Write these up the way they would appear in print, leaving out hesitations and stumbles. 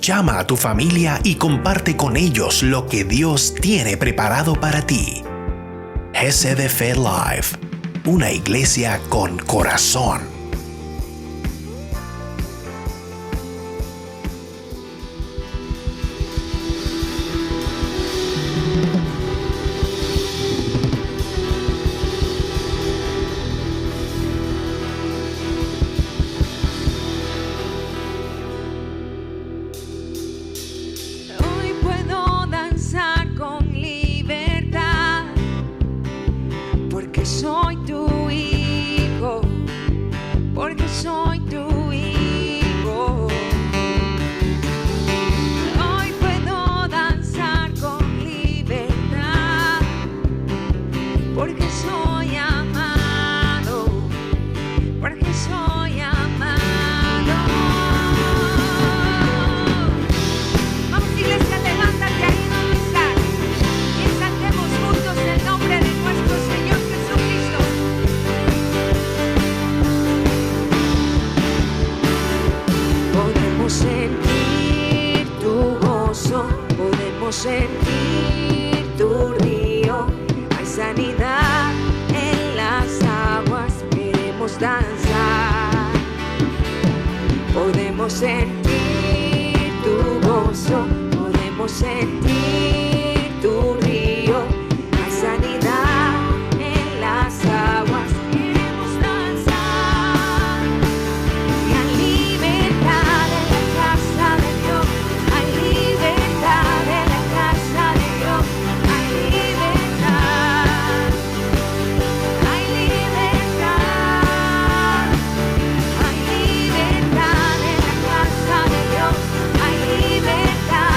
Llama a tu familia y comparte con ellos lo que Dios tiene preparado para ti. GCD Live, una iglesia con corazón. Sentir tu río, hay sanidad en las aguas, queremos danzar. Podemos sentir tu gozo, podemos sentir tu río, hay sanidad en las aguas, queremos danzar. Y hay libertad en la casa de Dios, hay libertad en la casa de Dios, hay libertad, hay libertad, hay libertad en la casa de Dios, hay libertad.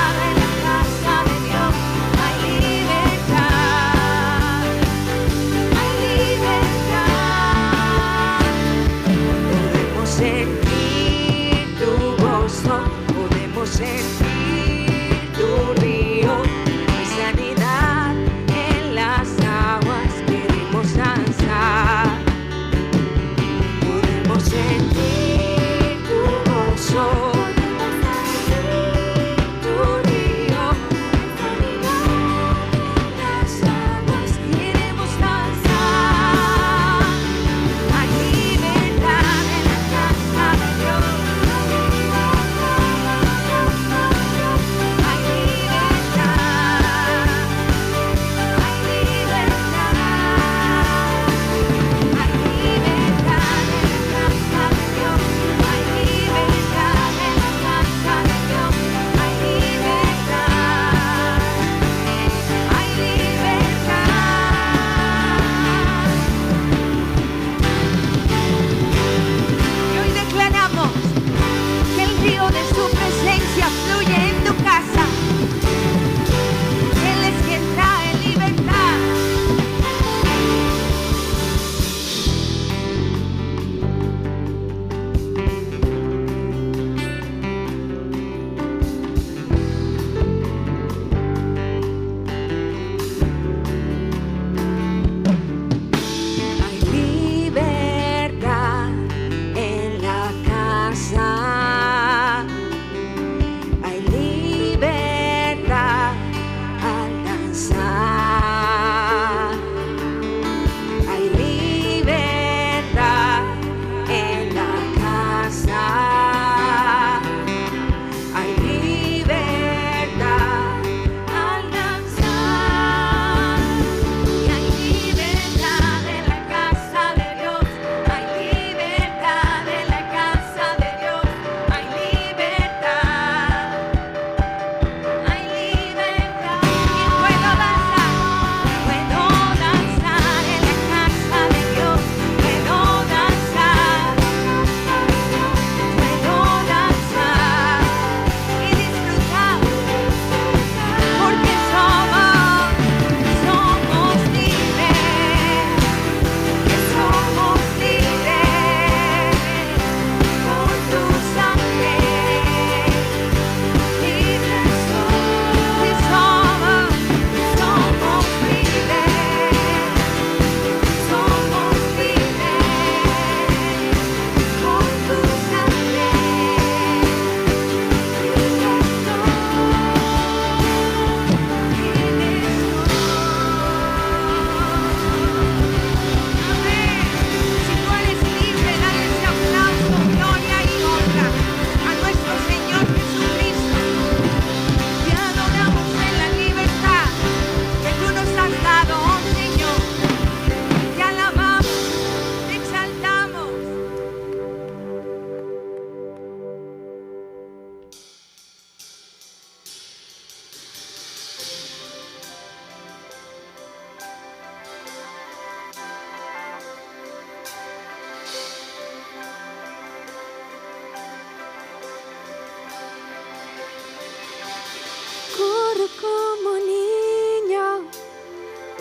Corro como niño,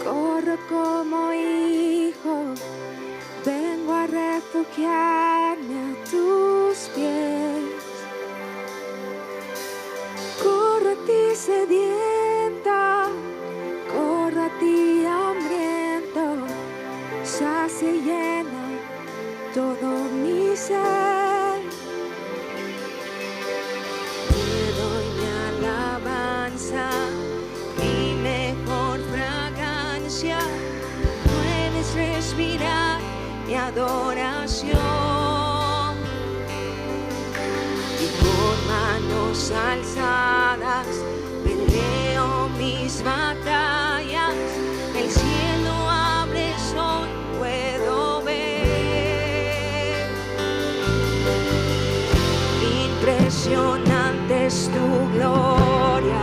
corro como hijo, vengo a refugiarme a tus pies. Corro a ti sediento, corro a ti hambriento, sacia y llena todo mi ser. Te doy mi alabanza, mi mejor fragancia. Puedes respirar mi adoración. Y con manos alzadas peleo mis batallas. El cielo abre sol, puedo ver. Impresionante es tu gloria.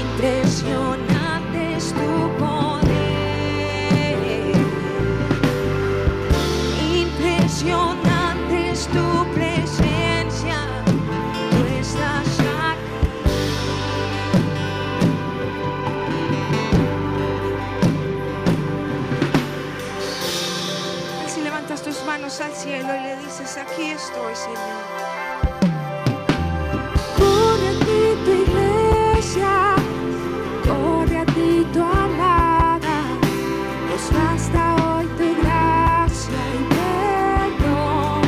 Impresionante es tu poder. Impresionante es tu presencia. Tú estás aquí. Si levantas tus manos al cielo y le dices: aquí estoy, Señor. Corre a ti tu iglesia, corre a ti tu amada, nos basta hoy tu gracia y perdón.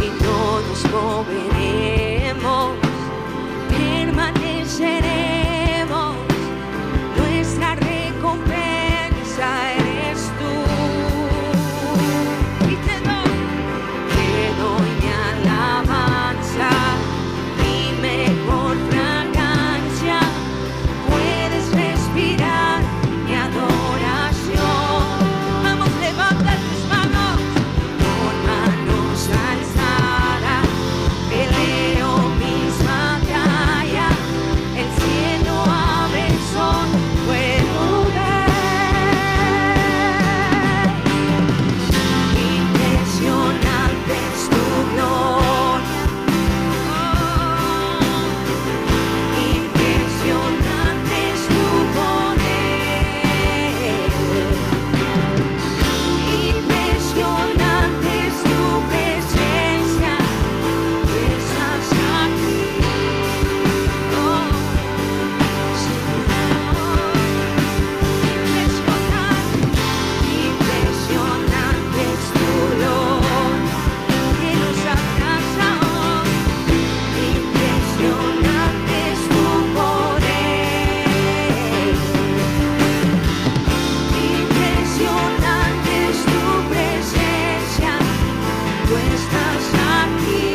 Y no nos moveremos, permaneceremos, nuestra recompensa eres tú. Y te doy mi alabanza, mi mejor fragancia. Puedes respirar mi adoración. Vamos, levanta tus manos, con manos alzadas peleo mis batallas. El cielo abre el sol, puedo ver. Impresionante es tu gloria. Impresionante es tu poder. Impresionante es tu presencia. Tú estás aquí. Impresionante es tu gloria que nos abraza hoy. Impresionante es tu poder. Impresionante es tu presencia. Tú estás aquí.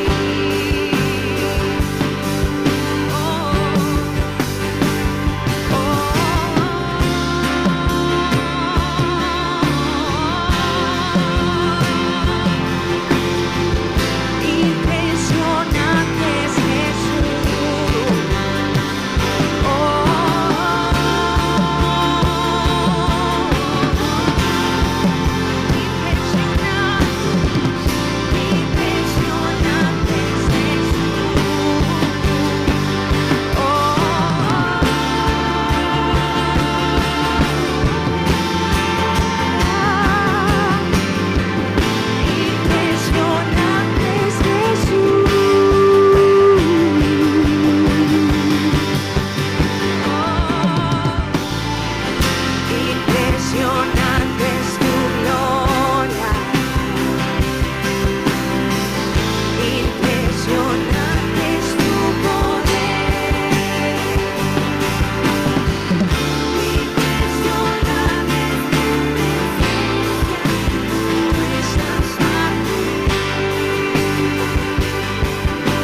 Impresionante es Jesús. Impresionante es Impresionante es Jesús. Impresionante es tu gloria. Impresionante es tu poder. Impresionante es tu presencia. Tú estás aquí.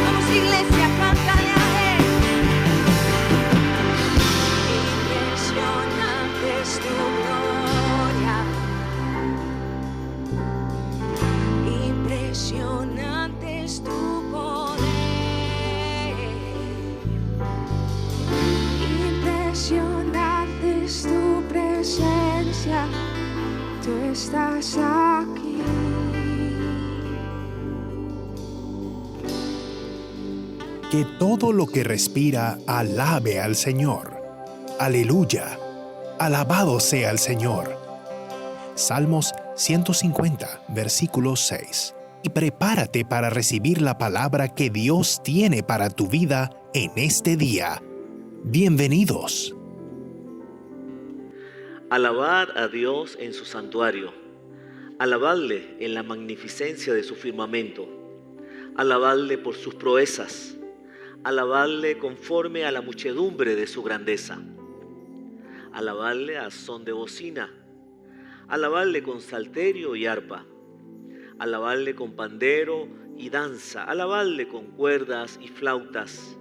Vamos, iglesia, cántale a él. Impresionante es tu gloria. Impresionante es tu poder. Impresionante es tu presencia. Tú estás aquí. Que todo lo que respira alabe al Señor. Aleluya. Alabado sea el Señor. Salmos 150, versículo 6. Y prepárate para recibir la palabra que Dios tiene para tu vida en este día. Bienvenidos. Alabad a Dios en su santuario. Alabadle en la magnificencia de su firmamento. Alabadle por sus proezas. Alabadle conforme a la muchedumbre de su grandeza. Alabadle a son de bocina. Alabadle con salterio y arpa. Alabadle con pandero y danza. Alabadle con cuerdas y flautas.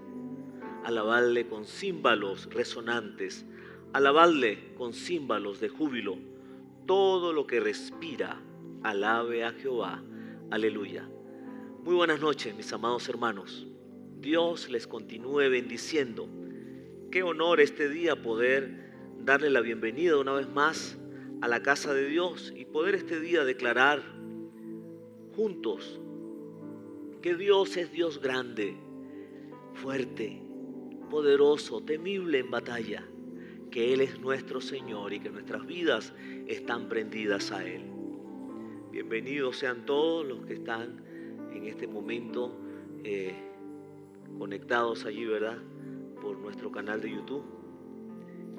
Alabadle con címbalos resonantes. Alabadle con címbalos de júbilo. Todo lo que respira, alabe a Jehová. Aleluya. Muy buenas noches, mis amados hermanos. Dios les continúe bendiciendo. Qué honor este día poder darle la bienvenida una vez más a la casa de Dios y poder este día declarar juntos que Dios es Dios grande, fuerte, poderoso, temible en batalla, que Él es nuestro Señor y que nuestras vidas están prendidas a Él. Bienvenidos sean todos los que están en este momento conectados allí, ¿verdad?, por nuestro canal de YouTube.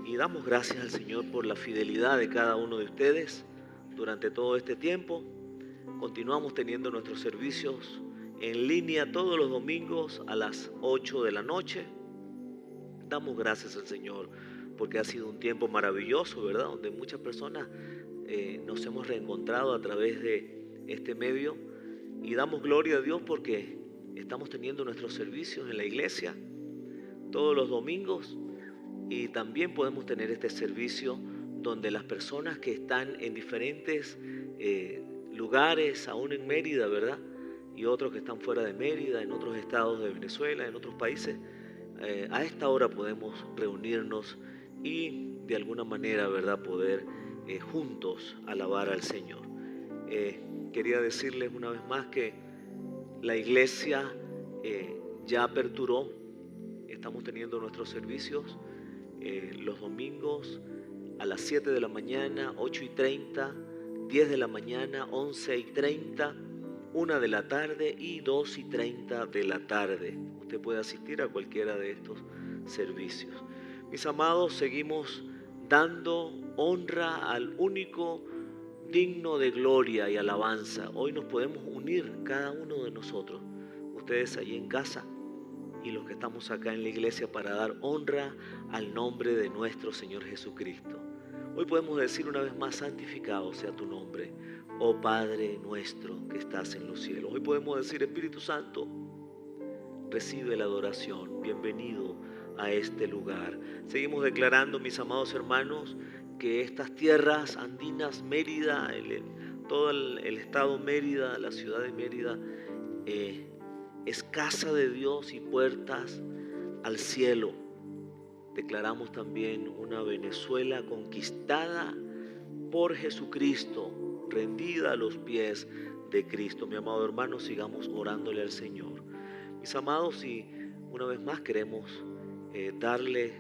Y damos gracias al Señor por la fidelidad de cada uno de ustedes durante todo este tiempo. Continuamos teniendo nuestros servicios en línea todos los domingos a las 8 de la noche. Damos gracias al Señor porque ha sido un tiempo maravilloso, ¿verdad?, donde muchas personas nos hemos reencontrado a través de este medio. Y damos gloria a Dios porque estamos teniendo nuestros servicios en la iglesia todos los domingos. Y también podemos tener este servicio donde las personas que están en diferentes lugares, aún en Mérida, ¿verdad?, y otros que están fuera de Mérida, en otros estados de Venezuela, en otros países, a esta hora podemos reunirnos y de alguna manera, ¿verdad?, poder juntos alabar al Señor. Quería decirles una vez más que la iglesia ya aperturó. Estamos teniendo nuestros servicios los domingos a las 7 de la mañana, 8:30, 10 de la mañana, 11:30, 1 de la tarde y 2:30 de la tarde. Usted puede asistir a cualquiera de estos servicios. Mis amados, seguimos dando honra al único digno de gloria y alabanza. Hoy nos podemos unir cada uno de nosotros, ustedes allí en casa y los que estamos acá en la iglesia, para dar honra al nombre de nuestro Señor Jesucristo. Hoy podemos decir una vez más: santificado sea tu nombre, oh Padre nuestro que estás en los cielos. Hoy podemos decir: Espíritu Santo, recibe la adoración, bienvenido a este lugar. Seguimos declarando, mis amados hermanos, que estas tierras andinas, Mérida, todo el estado Mérida, la ciudad de Mérida, es casa de Dios y puertas al cielo. Declaramos también una Venezuela conquistada por Jesucristo, rendida a los pies de Cristo. Mi amado hermano, sigamos orándole al Señor. Mis amados, y una vez más queremos darle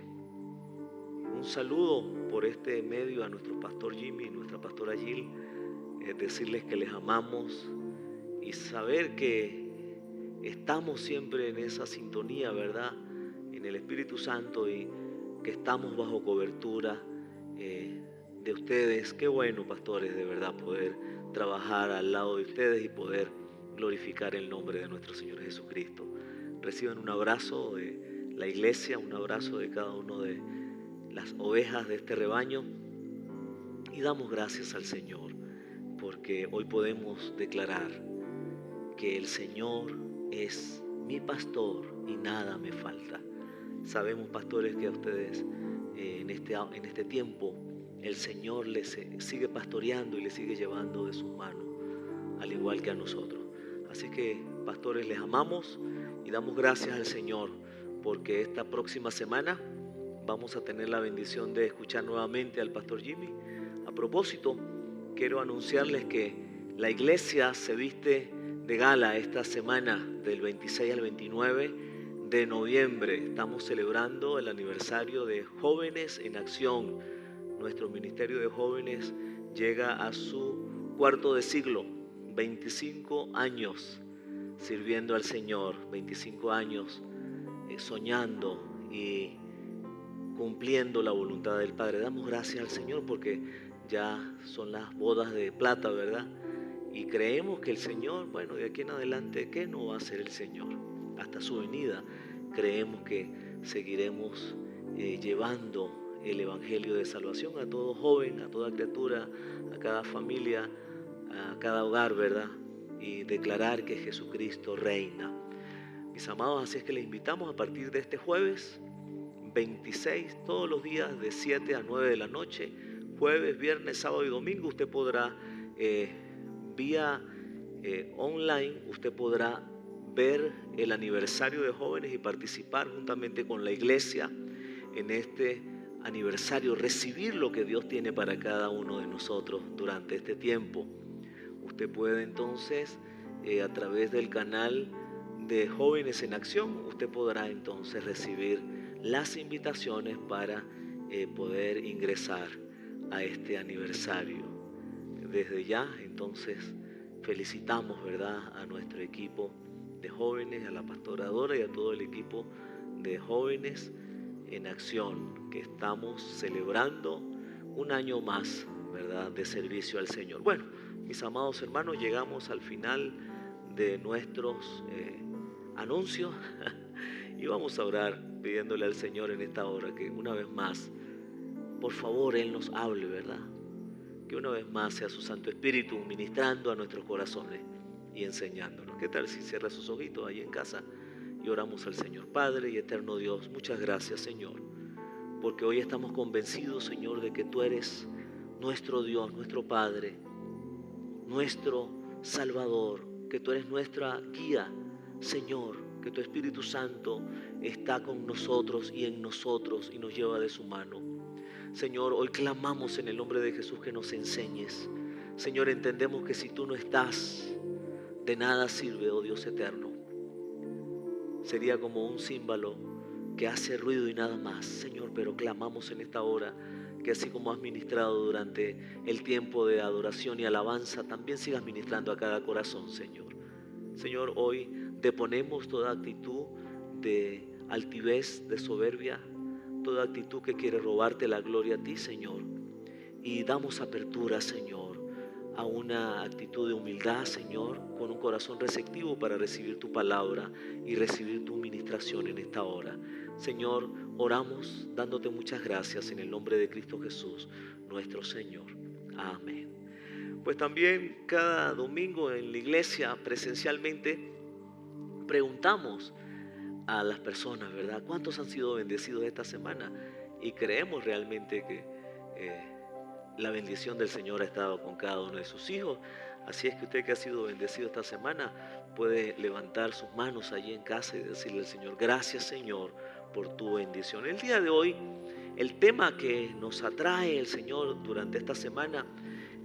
un saludo por este medio a nuestro pastor Jimmy y nuestra pastora Jill, decirles que les amamos y saber que estamos siempre en esa sintonía, ¿verdad?, en el Espíritu Santo, y que estamos bajo cobertura de ustedes. Qué bueno, pastores, de verdad poder trabajar al lado de ustedes y poder glorificar el nombre de nuestro Señor Jesucristo. Reciban un abrazo de la iglesia, un abrazo de cada uno de las ovejas de este rebaño, y damos gracias al Señor porque hoy podemos declarar que el Señor es mi pastor y nada me falta. Sabemos, pastores, que a ustedes en este tiempo el Señor les sigue pastoreando y les sigue llevando de sus manos, al igual que a nosotros. Así que, pastores, les amamos y damos gracias al Señor porque esta próxima semana vamos a tener la bendición de escuchar nuevamente al pastor Jimmy. A propósito, quiero anunciarles que la iglesia se viste de gala esta semana del 26 al 29 de noviembre. Estamos celebrando el aniversario de Jóvenes en Acción. Nuestro Ministerio de Jóvenes llega a su cuarto de siglo, 25 años sirviendo al Señor, 25 años soñando y cumpliendo la voluntad del Padre. Damos gracias al Señor porque ya son las bodas de plata, ¿verdad? Y creemos que el Señor, bueno, de aquí en adelante, ¿qué no va a hacer el Señor? Hasta su venida, creemos que seguiremos llevando el Evangelio de salvación a todo joven, a toda criatura, a cada familia, a cada hogar, ¿verdad? Y declarar que Jesucristo reina. Mis amados, así es que les invitamos a partir de este jueves 26, todos los días de 7 a 9 de la noche, jueves, viernes, sábado y domingo, usted podrá vía online, usted podrá ver el aniversario de jóvenes y participar juntamente con la iglesia en este aniversario, recibir lo que Dios tiene para cada uno de nosotros durante este tiempo. Usted puede entonces, a través del canal de Jóvenes en Acción, usted podrá entonces recibir las invitaciones para poder ingresar a este aniversario. Desde ya, entonces, felicitamos, ¿verdad?, a nuestro equipo de jóvenes, a la pastora Dora y a todo el equipo de Jóvenes en Acción, que estamos celebrando un año más, ¿verdad?, de servicio al Señor. Bueno, mis amados hermanos, llegamos al final de nuestros anuncios y vamos a orar pidiéndole al Señor en esta hora que una vez más, por favor, Él nos hable, ¿verdad? Que una vez más sea su Santo Espíritu ministrando a nuestros corazones y enseñándonos. ¿Qué tal si cierra sus ojitos ahí en casa y oramos al Señor? Padre y eterno Dios, muchas gracias, Señor, porque hoy estamos convencidos, Señor, de que tú eres nuestro Dios, nuestro Padre, nuestro Salvador, que tú eres nuestra guía, Señor, que tu Espíritu Santo está con nosotros y en nosotros y nos lleva de su mano. Señor, hoy clamamos en el nombre de Jesús que nos enseñes. Señor, entendemos que si tú no estás, de nada sirve, oh Dios eterno. Sería como un címbalo que hace ruido y nada más, Señor, pero clamamos en esta hora que así como has ministrado durante el tiempo de adoración y alabanza, también sigas ministrando a cada corazón, Señor. Señor, hoy deponemos toda actitud de altivez, de soberbia, toda actitud que quiere robarte la gloria a ti, Señor. Y damos apertura, Señor, a una actitud de humildad, Señor, con un corazón receptivo para recibir tu palabra y recibir tu ministración en esta hora. Señor, oramos dándote muchas gracias en el nombre de Cristo Jesús, nuestro Señor. Amén. Pues también cada domingo en la iglesia presencialmente preguntamos a las personas, ¿verdad?, ¿cuántos han sido bendecidos esta semana? Y creemos realmente que la bendición del Señor ha estado con cada uno de sus hijos. Así es que usted que ha sido bendecido esta semana puede levantar sus manos allí en casa y decirle al Señor: gracias, Señor, por tu bendición. El día de hoy, el tema que nos atrae el Señor durante esta semana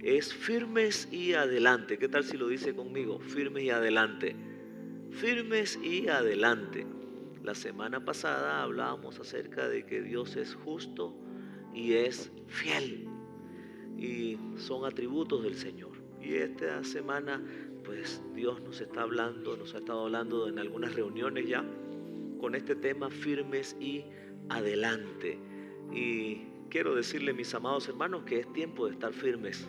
es firmes y adelante. ¿Qué tal si lo dice conmigo? Firmes y adelante. Firmes y adelante. La semana pasada hablábamos acerca de que Dios es justo y es fiel, y son atributos del Señor. Y esta semana pues Dios nos está hablando, nos ha estado hablando en algunas reuniones ya con este tema, firmes y adelante. Y quiero decirle, mis amados hermanos, que es tiempo de estar firmes.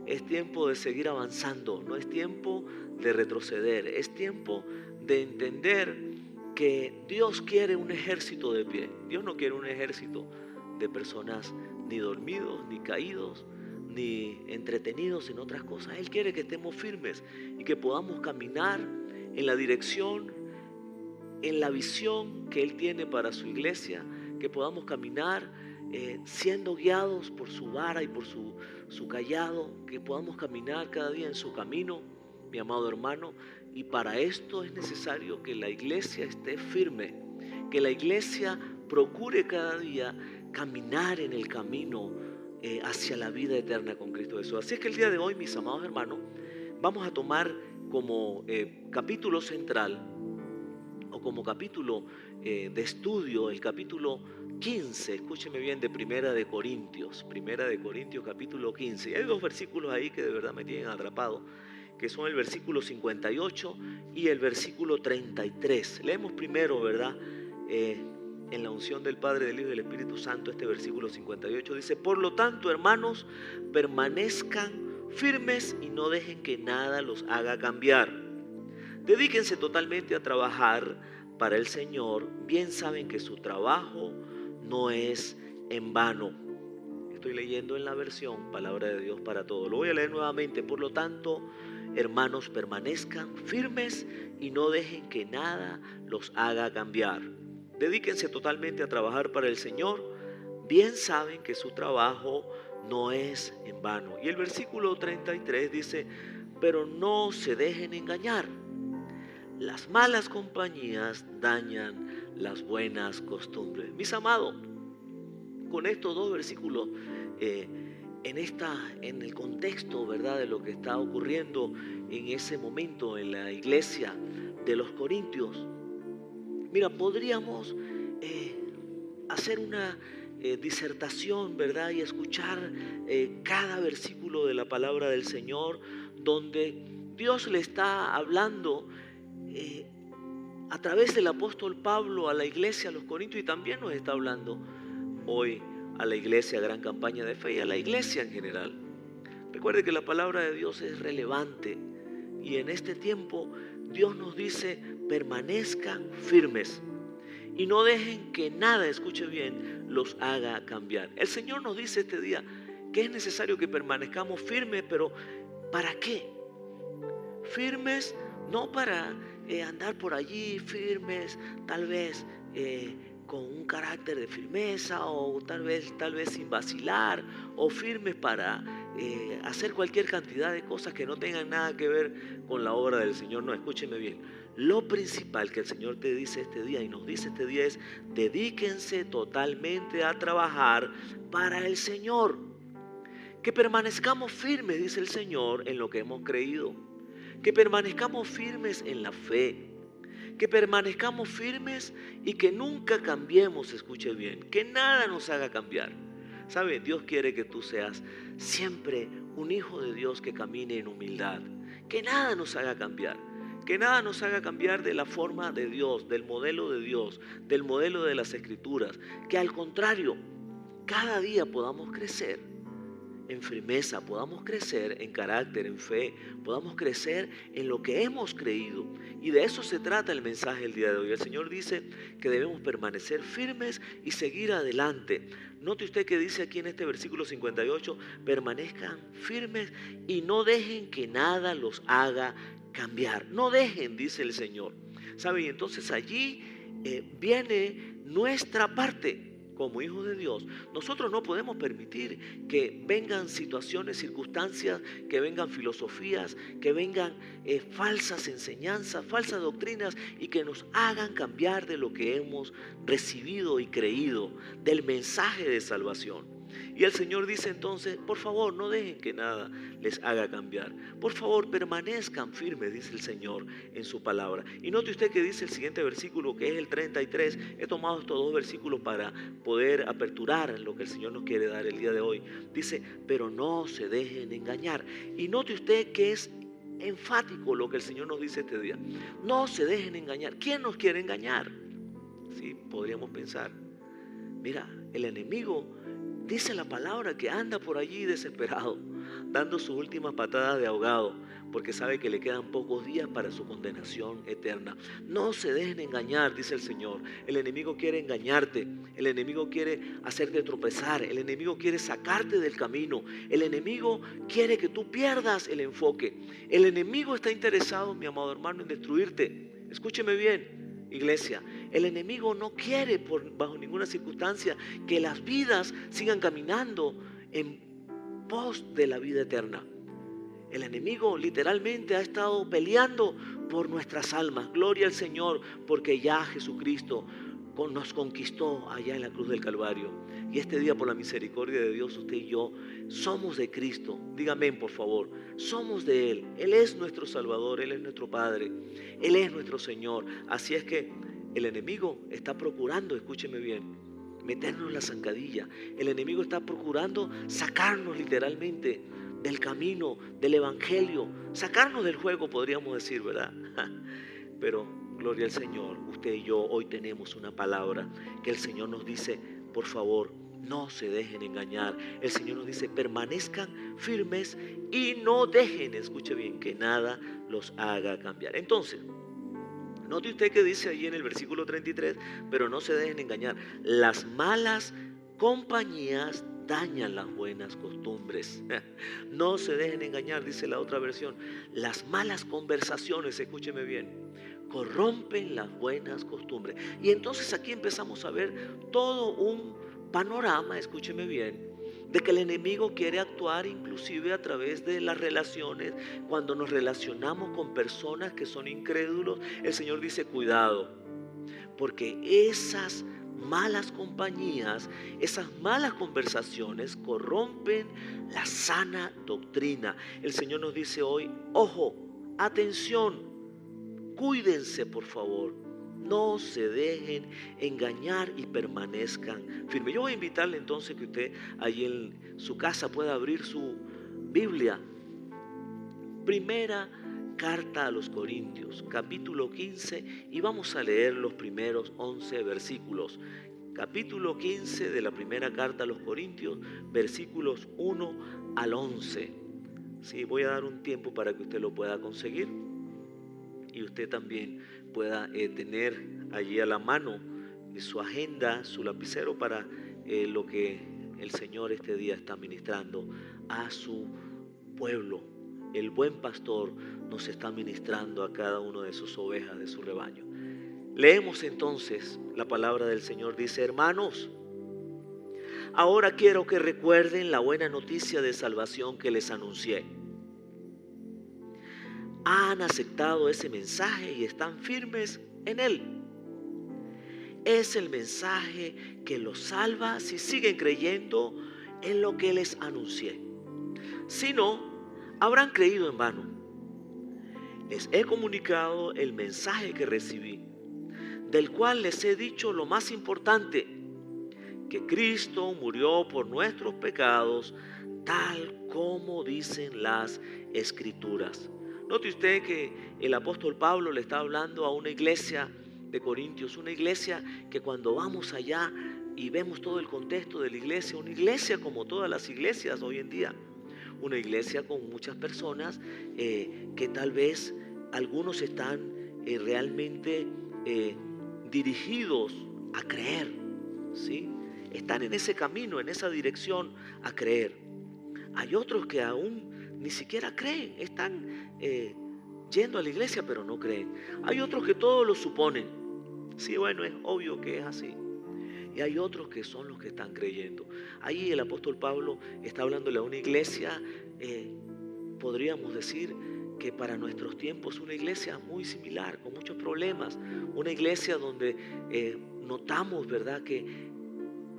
Es tiempo de seguir avanzando, no es tiempo de retroceder, es tiempo de entender que Dios quiere un ejército de pie. Dios no quiere un ejército de personas ni dormidos, ni caídos, ni entretenidos en otras cosas. Él quiere que estemos firmes y que podamos caminar en la dirección, en la visión que Él tiene para su iglesia, que podamos caminar siendo guiados por su vara y por su cayado, que podamos caminar cada día en su camino, mi amado hermano. Y para esto es necesario que la iglesia esté firme, que la iglesia procure cada día caminar en el camino hacia la vida eterna con Cristo Jesús. Así es que el día de hoy, mis amados hermanos, vamos a tomar como capítulo central o como capítulo de estudio el capítulo 15, escúcheme bien, de Primera de Corintios capítulo 15. Y hay dos versículos ahí que de verdad me tienen atrapado, que son el versículo 58 y el versículo 33. Leemos primero, ¿verdad? En la unción del Padre, del Hijo y del Espíritu Santo, este versículo 58 dice: por lo tanto, hermanos, permanezcan firmes y no dejen que nada los haga cambiar. Dedíquense totalmente a trabajar para el Señor. Bien saben que su trabajo no es en vano. Estoy leyendo en la versión Palabra de Dios para Todos. Lo voy a leer nuevamente. Por lo tanto, hermanos, permanezcan firmes y no dejen que nada los haga cambiar. Dedíquense totalmente a trabajar para el Señor. Bien saben que su trabajo no es en vano. Y el versículo 33 dice: pero no se dejen engañar. Las malas compañías dañan las buenas costumbres. Mis amados, con estos dos versículos, en el contexto, ¿verdad?, de lo que está ocurriendo en ese momento en la iglesia de los Corintios, mira, podríamos hacer una disertación, ¿verdad?, y escuchar cada versículo de la palabra del Señor, donde Dios le está hablando a través del apóstol Pablo a la iglesia, a los Corintios, y también nos está hablando hoy a la iglesia Gran Campaña de Fe y a la iglesia en general. Recuerde que la palabra de Dios es relevante, y en este tiempo Dios nos dice: permanezcan firmes y no dejen que nada, escuche bien, los haga cambiar. El Señor nos dice este día que es necesario que permanezcamos firmes, pero ¿para qué? Firmes no para andar por allí, firmes tal vez con un carácter de firmeza, o tal vez sin vacilar, o firmes para hacer cualquier cantidad de cosas que no tengan nada que ver con la obra del Señor. No, escúcheme bien. Lo principal que el Señor te dice este día y nos dice este día es: dedíquense totalmente a trabajar para el Señor. Que permanezcamos firmes, dice el Señor, en lo que hemos creído. Que permanezcamos firmes en la fe. Que permanezcamos firmes y que nunca cambiemos, escuche bien, que nada nos haga cambiar. ¿Sabe? Dios quiere que tú seas siempre un hijo de Dios que camine en humildad. Que nada nos haga cambiar. Que nada nos haga cambiar de la forma de Dios, del modelo de Dios, del modelo de las Escrituras. Que al contrario, cada día podamos crecer en firmeza, podamos crecer en carácter, en fe, podamos crecer en lo que hemos creído. Y de eso se trata el mensaje del día de hoy. El Señor dice que debemos permanecer firmes y seguir adelante. Note usted que dice aquí en este versículo 58, permanezcan firmes y no dejen que nada los haga cambiar. No dejen, dice el Señor. ¿Sabe? Y entonces allí viene nuestra parte. Como hijos de Dios, nosotros no podemos permitir que vengan situaciones, circunstancias, que vengan filosofías, que vengan falsas enseñanzas, falsas doctrinas, y que nos hagan cambiar de lo que hemos recibido y creído, del mensaje de salvación. Y el Señor dice entonces: por favor, no dejen que nada les haga cambiar. Por favor, permanezcan firmes, dice el Señor en su palabra. Y note usted que dice el siguiente versículo, que es el 33. He tomado estos dos versículos para poder aperturar lo que el Señor nos quiere dar el día de hoy. Dice: pero no se dejen engañar. Y note usted que es enfático lo que el Señor nos dice este día. No se dejen engañar. ¿Quién nos quiere engañar? Sí, podríamos pensar. Mira, el enemigo, dice la palabra, que anda por allí desesperado, dando sus últimas patadas de ahogado, porque sabe que le quedan pocos días para su condenación eterna. No se dejen engañar, dice el Señor. El enemigo quiere engañarte, el enemigo quiere hacerte tropezar, el enemigo quiere sacarte del camino, el enemigo quiere que tú pierdas el enfoque. El enemigo está interesado, mi amado hermano, en destruirte. Escúcheme bien, iglesia. El enemigo no quiere bajo ninguna circunstancia que las vidas sigan caminando en pos de la vida eterna. El enemigo literalmente ha estado peleando por nuestras almas. Gloria al Señor, porque ya Jesucristo nos conquistó allá en la cruz del Calvario. Y este día, por la misericordia de Dios, usted y yo somos de Cristo. Dígame, por favor, somos de Él. Él es nuestro Salvador, Él es nuestro Padre, Él es nuestro Señor. Así es que El enemigo está procurando, escúcheme bien, meternos la zancadilla. El enemigo está procurando sacarnos literalmente del camino, del evangelio, sacarnos del juego, podríamos decir, ¿verdad? Pero gloria al Señor, usted y yo hoy tenemos una palabra que el Señor nos dice, por favor, no se dejen engañar. El Señor nos dice, permanezcan firmes y no dejen, escuche bien, que nada los haga cambiar. Entonces, note usted que dice allí en el versículo 33, pero no se dejen engañar. Las malas compañías dañan las buenas costumbres. No se dejen engañar, dice la otra versión. Las malas conversaciones, escúcheme bien, corrompen las buenas costumbres. Y entonces aquí empezamos a ver todo un panorama, escúcheme bien, de que el enemigo quiere actuar inclusive a través de las relaciones. Cuando nos relacionamos con personas que son incrédulos, el Señor dice, cuidado, porque esas malas compañías, esas malas conversaciones corrompen la sana doctrina. El Señor nos dice hoy, ojo, atención, cuídense por favor. No se dejen engañar y permanezcan firmes. Yo voy a invitarle entonces que usted allí en su casa pueda abrir su Biblia. Primera carta a los Corintios, capítulo 15, y vamos a leer los primeros 11 versículos. Capítulo 15 de la primera carta a los Corintios, versículos 1 al 11. Sí, voy a dar un tiempo para que usted lo pueda conseguir. Y usted también pueda tener allí a la mano su agenda, su lapicero para lo que el Señor este día está ministrando a su pueblo. El buen pastor nos está ministrando a cada una de sus ovejas, de su rebaño. Leemos entonces la palabra del Señor. Dice, hermanos, ahora quiero que recuerden la buena noticia de salvación que les anuncié. Han aceptado ese mensaje y están firmes en él. Es el mensaje que los salva si siguen creyendo en lo que les anuncié. Si no, habrán creído en vano. Les he comunicado el mensaje que recibí, del cual les he dicho lo más importante, que Cristo murió por nuestros pecados, tal como dicen las Escrituras. Note usted que el apóstol Pablo le está hablando a una iglesia de Corintios, una iglesia que cuando vamos allá y vemos todo el contexto de la iglesia, una iglesia como todas las iglesias hoy en día, una iglesia con muchas personas que tal vez algunos están realmente dirigidos a creer, ¿sí? Están en ese camino, en esa dirección a creer. Hay otros que aún ni siquiera creen, están yendo a la iglesia pero no creen. Hay otros que todo lo suponen. Sí, bueno, es obvio que es así. Y hay otros que son los que están creyendo. Ahí el apóstol Pablo está hablándole a una iglesia, podríamos decir que para nuestros tiempos una iglesia muy similar, con muchos problemas. Una iglesia donde notamos, ¿verdad?, que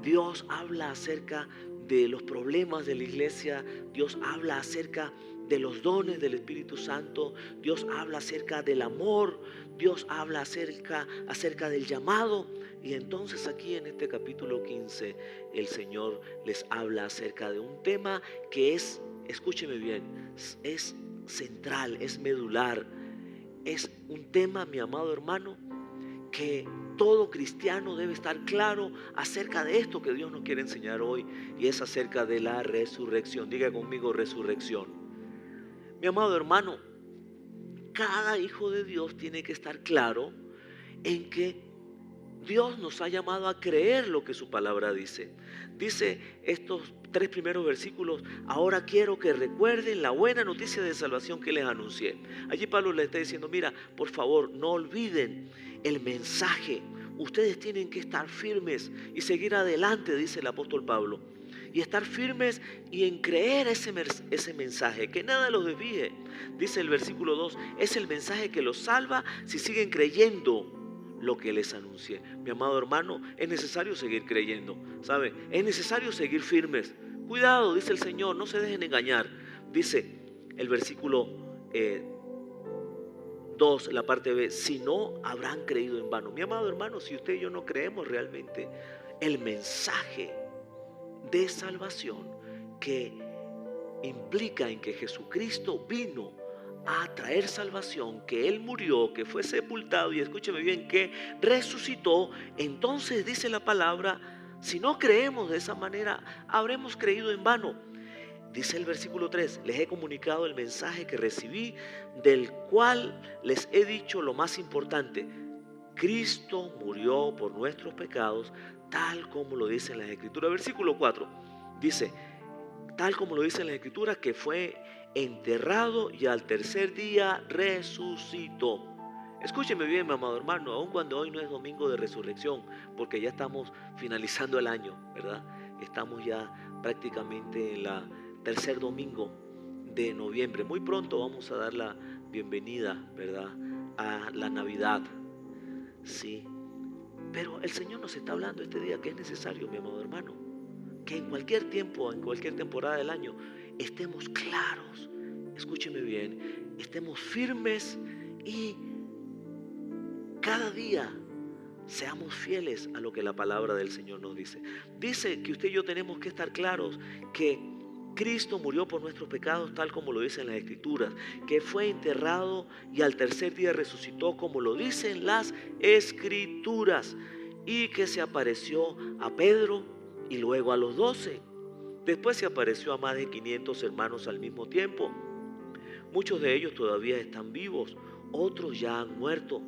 Dios habla acerca de los problemas de la iglesia. Dios habla acerca de los dones del Espíritu Santo. Dios habla acerca del amor. Dios habla acerca del llamado. Y entonces aquí en este capítulo 15 el Señor les habla acerca de un tema que es, escúcheme bien, es central, es medular. Es un tema, mi amado hermano, que todo cristiano debe estar claro acerca de esto que Dios nos quiere enseñar hoy, y es acerca de la resurrección. Diga conmigo, resurrección. Mi amado hermano, cada hijo de Dios tiene que estar claro en que Dios nos ha llamado a creer lo que su palabra dice. Dice estos 3 primeros versículos: ahora quiero que recuerden la buena noticia de salvación que les anuncié. Allí Pablo le está diciendo, mira, por favor, no olviden el mensaje. Ustedes tienen que estar firmes y seguir adelante, dice el apóstol Pablo. Y estar firmes y en creer ese mensaje, que nada los desvíe. Dice el versículo 2, es el mensaje que los salva si siguen creyendo lo que les anuncié. Mi amado hermano, es necesario seguir creyendo, ¿sabe? Es necesario seguir firmes. Cuidado, dice el Señor, no se dejen engañar. Dice el versículo 2, la parte B, si no, habrán creído en vano. Mi amado hermano, si usted y yo no creemos realmente el mensaje de salvación que implica en que Jesucristo vino a traer salvación, que Él murió, que fue sepultado y escúcheme bien, que resucitó, entonces dice la palabra, si no creemos de esa manera, habremos creído en vano. Dice el versículo 3, les he comunicado el mensaje que recibí, del cual les he dicho lo más importante. Cristo murió por nuestros pecados, tal como lo dice en las Escrituras. Versículo 4 dice, tal como lo dice en las Escrituras, que fue enterrado y al tercer día resucitó. Escúcheme bien, mi amado hermano, aun cuando hoy no es domingo de resurrección, porque ya estamos finalizando el año, ¿verdad? Estamos ya prácticamente en la tercer domingo de noviembre. Muy pronto vamos a dar la bienvenida, ¿verdad?, a la Navidad. Sí, pero el Señor nos está hablando este día que es necesario, mi amado hermano, que en cualquier tiempo, en cualquier temporada del año, estemos claros, escúcheme bien, estemos firmes y cada día seamos fieles a lo que la palabra del Señor nos dice. Dice que usted y yo tenemos que estar claros que Cristo murió por nuestros pecados tal como lo dicen las Escrituras, que fue enterrado y al tercer día resucitó como lo dicen las Escrituras, y que se apareció a Pedro y luego a los 12. Después se apareció a más de 500 hermanos al mismo tiempo. Muchos de ellos todavía están vivos, otros ya han muerto.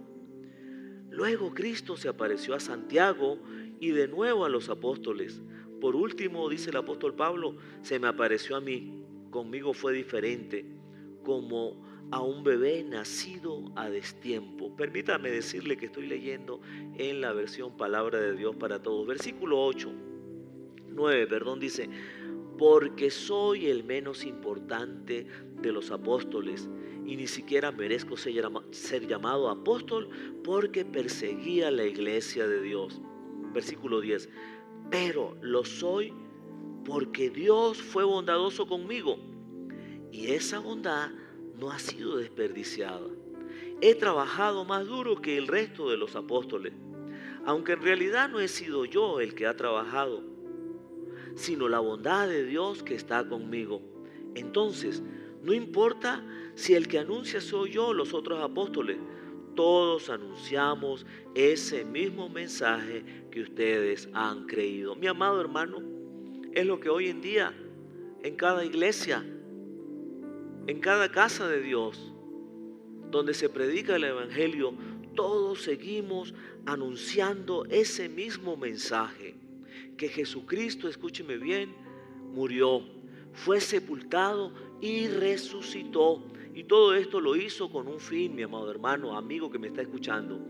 Luego Cristo se apareció a Santiago y de nuevo a los apóstoles. Por último, dice el apóstol Pablo, se me apareció a mí, conmigo fue diferente, como a un bebé nacido a destiempo. Permítame decirle que estoy leyendo en la versión Palabra de Dios para Todos. Versículo 9, dice, porque soy el menos importante de los apóstoles y ni siquiera merezco ser llamado apóstol porque perseguía la iglesia de Dios. Versículo 10, pero lo soy porque Dios fue bondadoso conmigo y esa bondad no ha sido desperdiciada. He trabajado más duro que el resto de los apóstoles, aunque en realidad no he sido yo el que ha trabajado, sino la bondad de Dios que está conmigo. Entonces, no importa si el que anuncia soy yo o los otros apóstoles, todos anunciamos ese mismo mensaje que ustedes han creído. Mi amado hermano, es lo que hoy en día en cada iglesia, en cada casa de Dios, donde se predica el evangelio, todos seguimos anunciando ese mismo mensaje, que Jesucristo, escúcheme bien, murió, fue sepultado y resucitó. Y todo esto lo hizo con un fin, mi amado hermano, amigo que me está escuchando,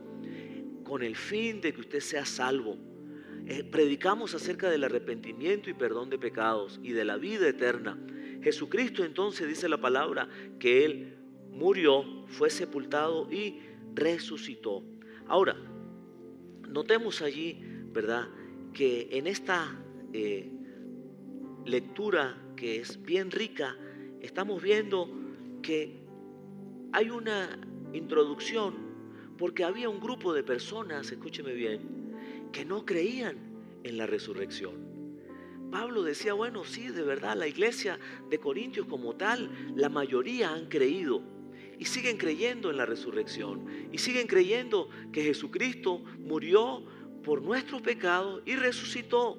con el fin de que usted sea salvo. Predicamos acerca del arrepentimiento y perdón de pecados y de la vida eterna. Jesucristo entonces dice la palabra que Él murió, fue sepultado y resucitó. Ahora, notemos allí, ¿verdad?, que en esta lectura que es bien rica, estamos viendo que hay una introducción, porque había un grupo de personas, escúcheme bien, que no creían en la resurrección. Pablo decía, bueno, sí, de verdad, la iglesia de Corintios como tal, la mayoría han creído y siguen creyendo en la resurrección y siguen creyendo que Jesucristo murió por nuestros pecados y resucitó.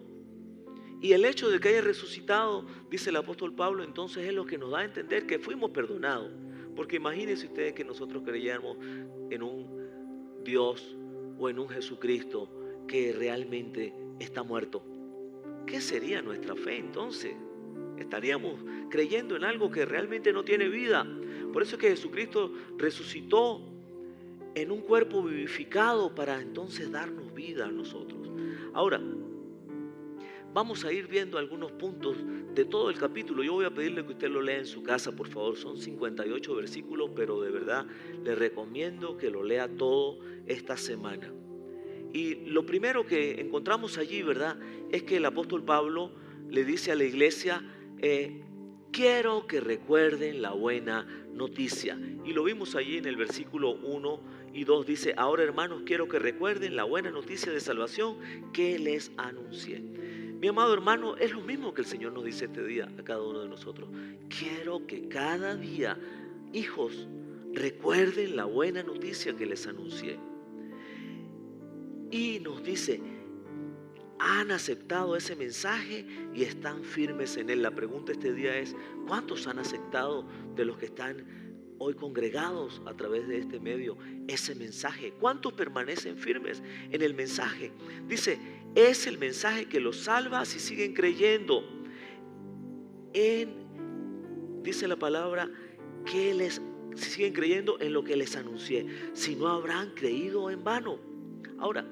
Y el hecho de que haya resucitado, dice el apóstol Pablo, entonces es lo que nos da a entender que fuimos perdonados. Porque imagínense ustedes que nosotros creyéramos en un Dios o en un Jesucristo que realmente está muerto. ¿Qué sería nuestra fe entonces? Estaríamos creyendo en algo que realmente no tiene vida. Por eso es que Jesucristo resucitó en un cuerpo vivificado para entonces darnos vida a nosotros. Ahora, vamos a ir viendo algunos puntos de todo el capítulo. Yo voy a pedirle que usted lo lea en su casa, por favor. Son 58 versículos, pero de verdad le recomiendo que lo lea todo esta semana. Y lo primero que encontramos allí, ¿verdad?, es que el apóstol Pablo le dice a la iglesia, quiero que recuerden la buena noticia. Y lo vimos allí en el versículo 1 y 2. Dice, ahora hermanos, quiero que recuerden la buena noticia de salvación que les anuncié. Mi amado hermano, es lo mismo que el Señor nos dice este día a cada uno de nosotros. Quiero que cada día, hijos, recuerden la buena noticia que les anuncié. Y nos dice, han aceptado ese mensaje y están firmes en él. La pregunta este día es, ¿cuántos han aceptado de los que están hoy congregados a través de este medio ese mensaje? ¿Cuántos permanecen firmes en el mensaje? Dice, es el mensaje que los salva si siguen creyendo dice la palabra, si siguen creyendo en lo que les anuncié. Si no, habrán creído en vano. Ahora,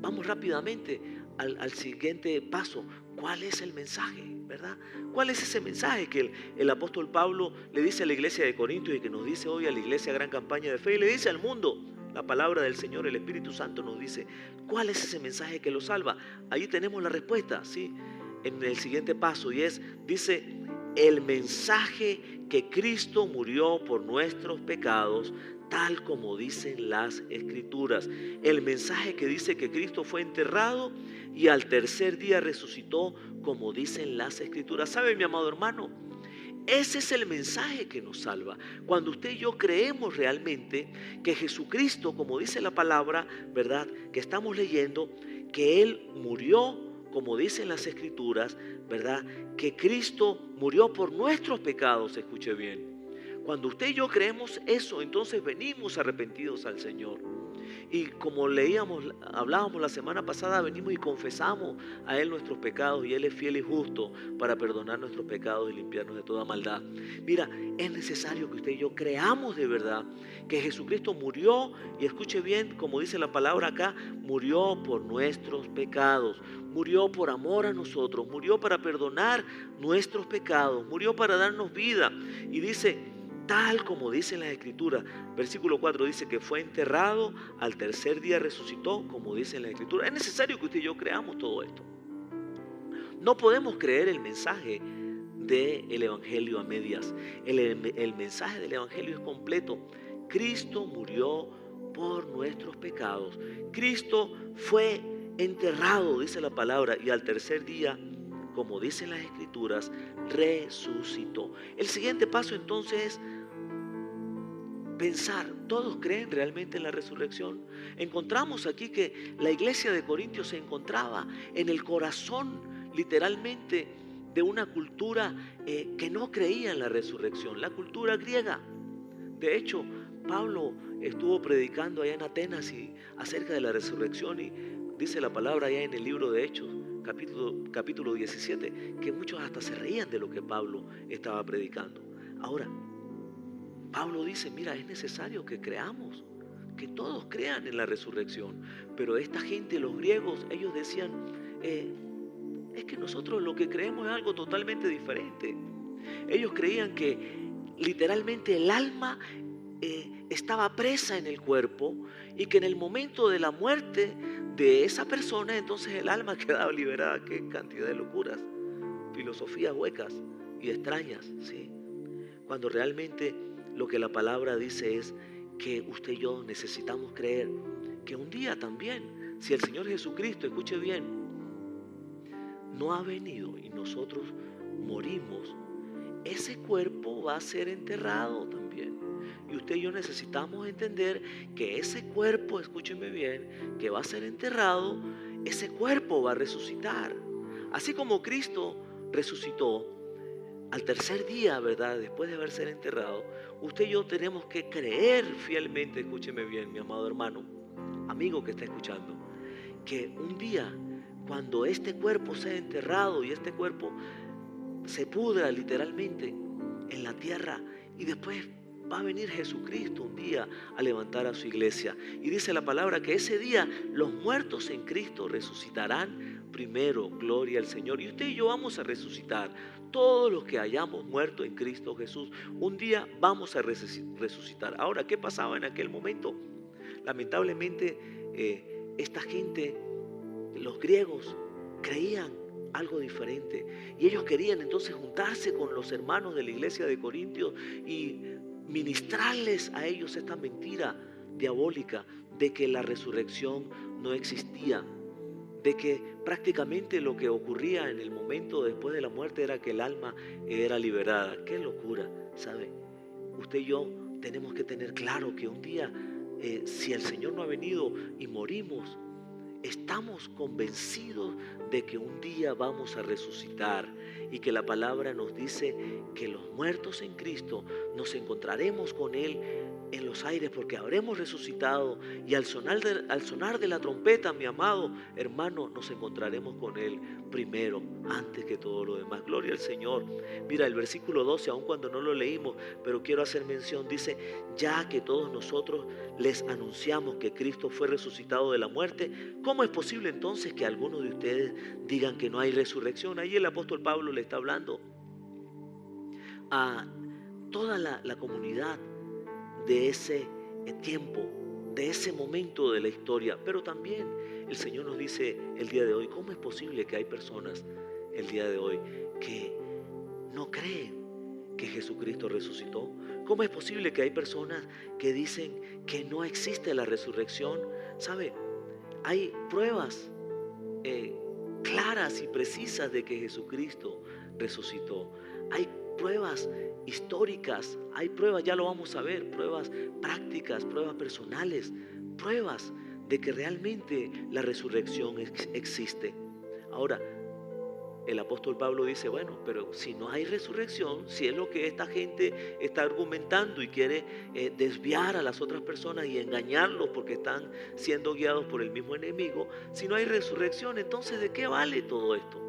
vamos rápidamente al siguiente paso. ¿Cuál es el mensaje? ¿Verdad? ¿Cuál es ese mensaje que el apóstol Pablo le dice a la iglesia de Corintios y que nos dice hoy a la iglesia Gran Campaña de Fe y le dice al mundo? La palabra del Señor, el Espíritu Santo nos dice, ¿cuál es ese mensaje que lo salva? Ahí tenemos la respuesta, ¿sí? En el siguiente paso, y dice, el mensaje que Cristo murió por nuestros pecados, tal como dicen las Escrituras. El mensaje que dice que Cristo fue enterrado y al tercer día resucitó, como dicen las Escrituras. ¿Sabe, mi amado hermano? Ese es el mensaje que nos salva. Cuando usted y yo creemos realmente que Jesucristo, como dice la palabra, ¿verdad?, que estamos leyendo, que Él murió, como dicen las Escrituras, ¿verdad?, que Cristo murió por nuestros pecados, escuche bien. Cuando usted y yo creemos eso, entonces venimos arrepentidos al Señor. Y como hablábamos la semana pasada, venimos y confesamos a Él nuestros pecados y Él es fiel y justo para perdonar nuestros pecados y limpiarnos de toda maldad. Mira, es necesario que usted y yo creamos de verdad que Jesucristo murió, y escuche bien, como dice la palabra acá, murió por nuestros pecados, murió por amor a nosotros, murió para perdonar nuestros pecados, murió para darnos vida. Y dice, tal como dicen las Escrituras, versículo 4 dice que fue enterrado, al tercer día resucitó, como dicen las Escrituras. Es necesario que usted y yo creamos todo esto. No podemos creer el mensaje del Evangelio a medias. El mensaje del Evangelio es completo. Cristo murió por nuestros pecados. Cristo fue enterrado, dice la palabra, y al tercer día, como dicen las Escrituras, resucitó. El siguiente paso entonces es pensar, ¿todos creen realmente en la resurrección? Encontramos aquí que la iglesia de Corintios se encontraba en el corazón, literalmente, de una cultura que no creía en la resurrección, la cultura griega. De hecho, Pablo estuvo predicando allá en Atenas acerca de la resurrección, y dice la palabra allá en el libro de Hechos, capítulo 17, que muchos hasta se reían de lo que Pablo estaba predicando. Ahora, Pablo dice, mira, es necesario que creamos, que todos crean en la resurrección. Pero esta gente, los griegos, ellos decían, es que nosotros lo que creemos es algo totalmente diferente. Ellos creían que literalmente el alma estaba presa en el cuerpo, y que en el momento de la muerte de esa persona, entonces el alma quedaba liberada. Qué cantidad de locuras, filosofías huecas y extrañas, ¿sí? Cuando realmente lo que la palabra dice es que usted y yo necesitamos creer que un día también, si el Señor Jesucristo, escuche bien, no ha venido y nosotros morimos, ese cuerpo va a ser enterrado también. Y usted y yo necesitamos entender que ese cuerpo, escúcheme bien, que va a ser enterrado, ese cuerpo va a resucitar. Así como Cristo resucitó al tercer día, ¿verdad?, después de haber sido enterrado, usted y yo tenemos que creer fielmente, escúcheme bien, mi amado hermano, amigo que está escuchando, que un día, cuando este cuerpo sea enterrado y este cuerpo se pudra literalmente en la tierra, y después va a venir Jesucristo un día a levantar a su iglesia. Y dice la palabra que ese día los muertos en Cristo resucitarán primero. Gloria al Señor. Y usted y yo vamos a resucitar. Todos los que hayamos muerto en Cristo Jesús, un día vamos a resucitar. Ahora, ¿qué pasaba en aquel momento? Lamentablemente, esta gente, los griegos, creían algo diferente. Y ellos querían entonces juntarse con los hermanos de la iglesia de Corintios y ministrarles a ellos esta mentira diabólica de que la resurrección no existía, de que prácticamente lo que ocurría en el momento después de la muerte era que el alma era liberada. ¡Qué locura! ¿Sabe? Usted y yo tenemos que tener claro que un día, si el Señor no ha venido y morimos, estamos convencidos de que un día vamos a resucitar y que la palabra nos dice que los muertos en Cristo nos encontraremos con Él en los aires porque habremos resucitado y al sonar de la trompeta, mi amado hermano, nos encontraremos con Él primero, antes que todo lo demás. Gloria al Señor. Mira el versículo 12, aun cuando no lo leímos, pero quiero hacer mención, dice: ya que todos nosotros les anunciamos que Cristo fue resucitado de la muerte, ¿cómo es posible entonces que algunos de ustedes digan que no hay resurrección? Ahí el apóstol Pablo le está hablando a toda la comunidad de ese tiempo, de ese momento de la historia. Pero también el Señor nos dice el día de hoy, ¿cómo es posible que hay personas el día de hoy que no creen que Jesucristo resucitó? ¿Cómo es posible que hay personas que dicen que no existe la resurrección? ¿Sabe? Hay pruebas claras y precisas de que Jesucristo resucitó. Hay pruebas históricas, hay pruebas, ya lo vamos a ver, pruebas prácticas, pruebas personales, pruebas de que realmente la resurrección existe. Ahora, el apóstol Pablo dice, bueno, pero si no hay resurrección, si es lo que esta gente está argumentando y quiere desviar a las otras personas y engañarlos porque están siendo guiados por el mismo enemigo, si no hay resurrección, entonces ¿de qué vale todo esto?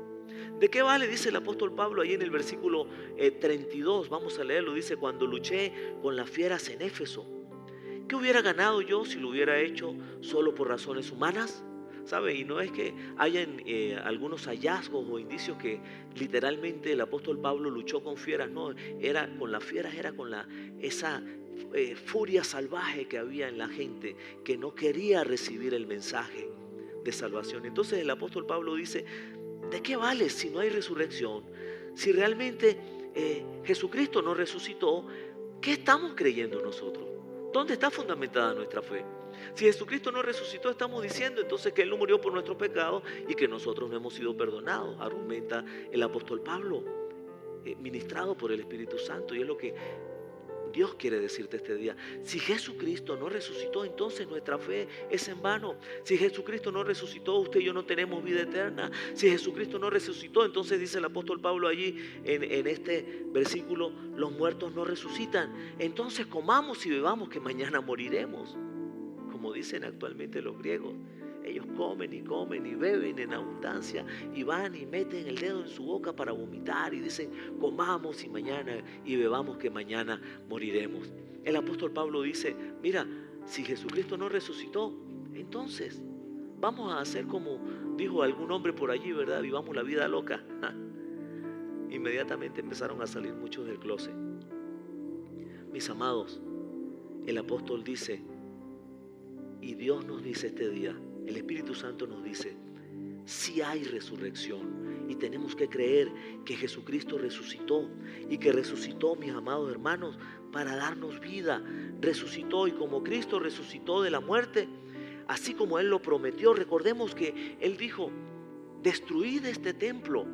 ¿De qué vale? Dice el apóstol Pablo ahí en el versículo 32, vamos a leerlo, dice: cuando luché con las fieras en Éfeso, ¿qué hubiera ganado yo si lo hubiera hecho solo por razones humanas? ¿Sabe? Y no es que hayan algunos hallazgos o indicios que literalmente el apóstol Pablo luchó con fieras, no, era con las fieras, era con esa furia salvaje que había en la gente que no quería recibir el mensaje de salvación. Entonces el apóstol Pablo dice: ¿de qué vale si no hay resurrección? Si realmente Jesucristo no resucitó, ¿qué estamos creyendo nosotros? ¿Dónde está fundamentada nuestra fe? Si Jesucristo no resucitó, estamos diciendo entonces que Él no murió por nuestros pecados y que nosotros no hemos sido perdonados, argumenta el apóstol Pablo, ministrado por el Espíritu Santo. Y es lo que Dios quiere decirte este día. Si Jesucristo no resucitó, entonces nuestra fe es en vano. Si Jesucristo no resucitó, usted y yo no tenemos vida eterna. Si Jesucristo no resucitó, entonces dice el apóstol Pablo allí en este versículo: los muertos no resucitan. Entonces comamos y bebamos que mañana moriremos. Como dicen actualmente los griegos, ellos comen y beben en abundancia y van y meten el dedo en su boca para vomitar y dicen: comamos y bebamos que mañana moriremos. El apóstol Pablo dice: mira, si Jesucristo no resucitó, entonces vamos a hacer como dijo algún hombre por allí, ¿verdad? Vivamos la vida loca. Inmediatamente empezaron a salir muchos del closet. Mis amados, el apóstol dice, y Dios nos dice este día, el Espíritu Santo nos dice: si hay resurrección, y tenemos que creer que Jesucristo resucitó y que resucitó, mis amados hermanos, para darnos vida. Resucitó, y como Cristo resucitó de la muerte, así como Él lo prometió, recordemos que Él dijo: destruid este templo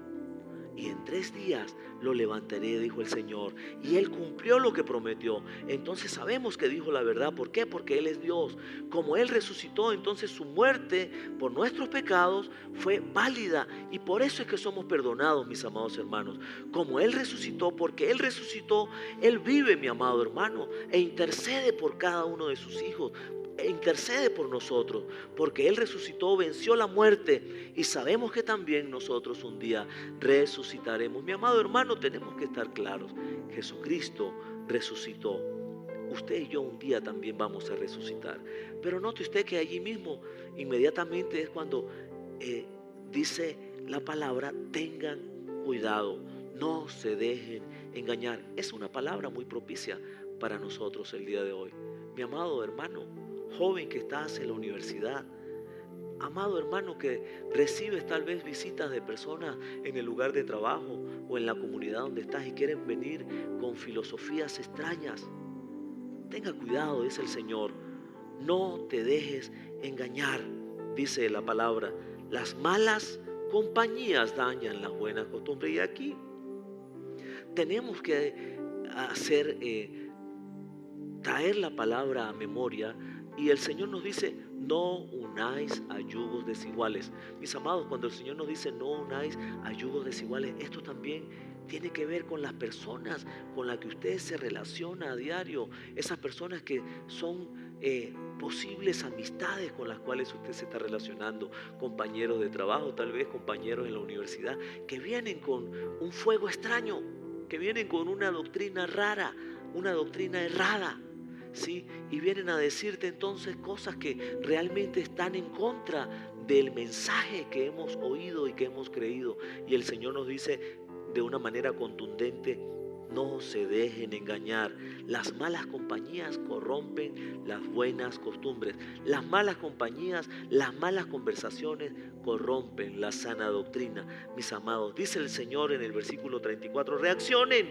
y en 3 días lo levantaré, dijo el Señor. Y Él cumplió lo que prometió. Entonces sabemos que dijo la verdad. ¿Por qué? Porque Él es Dios. Como Él resucitó, entonces su muerte por nuestros pecados fue válida. Y por eso es que somos perdonados, mis amados hermanos. Como Él resucitó, porque Él resucitó, Él vive, mi amado hermano, e intercede por cada uno de sus hijos. Intercede por nosotros, porque Él resucitó, venció la muerte, y sabemos que también nosotros un día resucitaremos. Mi amado hermano, tenemos que estar claros: Jesucristo resucitó. Usted y yo un día también vamos a resucitar. Pero note usted que allí mismo inmediatamente es cuando dice la palabra: tengan cuidado, no se dejen engañar. Es una palabra muy propicia para nosotros el día de hoy. Mi amado hermano, joven que estás en la universidad, amado hermano, que recibes tal vez visitas de personas en el lugar de trabajo o en la comunidad donde estás y quieren venir con filosofías extrañas. Tenga cuidado, dice el Señor. No te dejes engañar, dice la palabra. Las malas compañías dañan las buenas costumbres. Y aquí tenemos que traer la palabra a memoria. Y el Señor nos dice, no unáis a yugos desiguales. Mis amados, cuando el Señor nos dice no unáis a yugos desiguales, esto también tiene que ver con las personas con las que usted se relaciona a diario. Esas personas que son posibles amistades con las cuales usted se está relacionando. Compañeros de trabajo, tal vez compañeros en la universidad, que vienen con un fuego extraño, que vienen con una doctrina rara, una doctrina errada. ¿Sí? Y vienen a decirte entonces cosas que realmente están en contra del mensaje que hemos oído y que hemos creído. Y el Señor nos dice de una manera contundente, no se dejen engañar. Las malas compañías corrompen las buenas costumbres. Las malas compañías, las malas conversaciones corrompen la sana doctrina. Mis amados, dice el Señor en el versículo 34, reaccionen,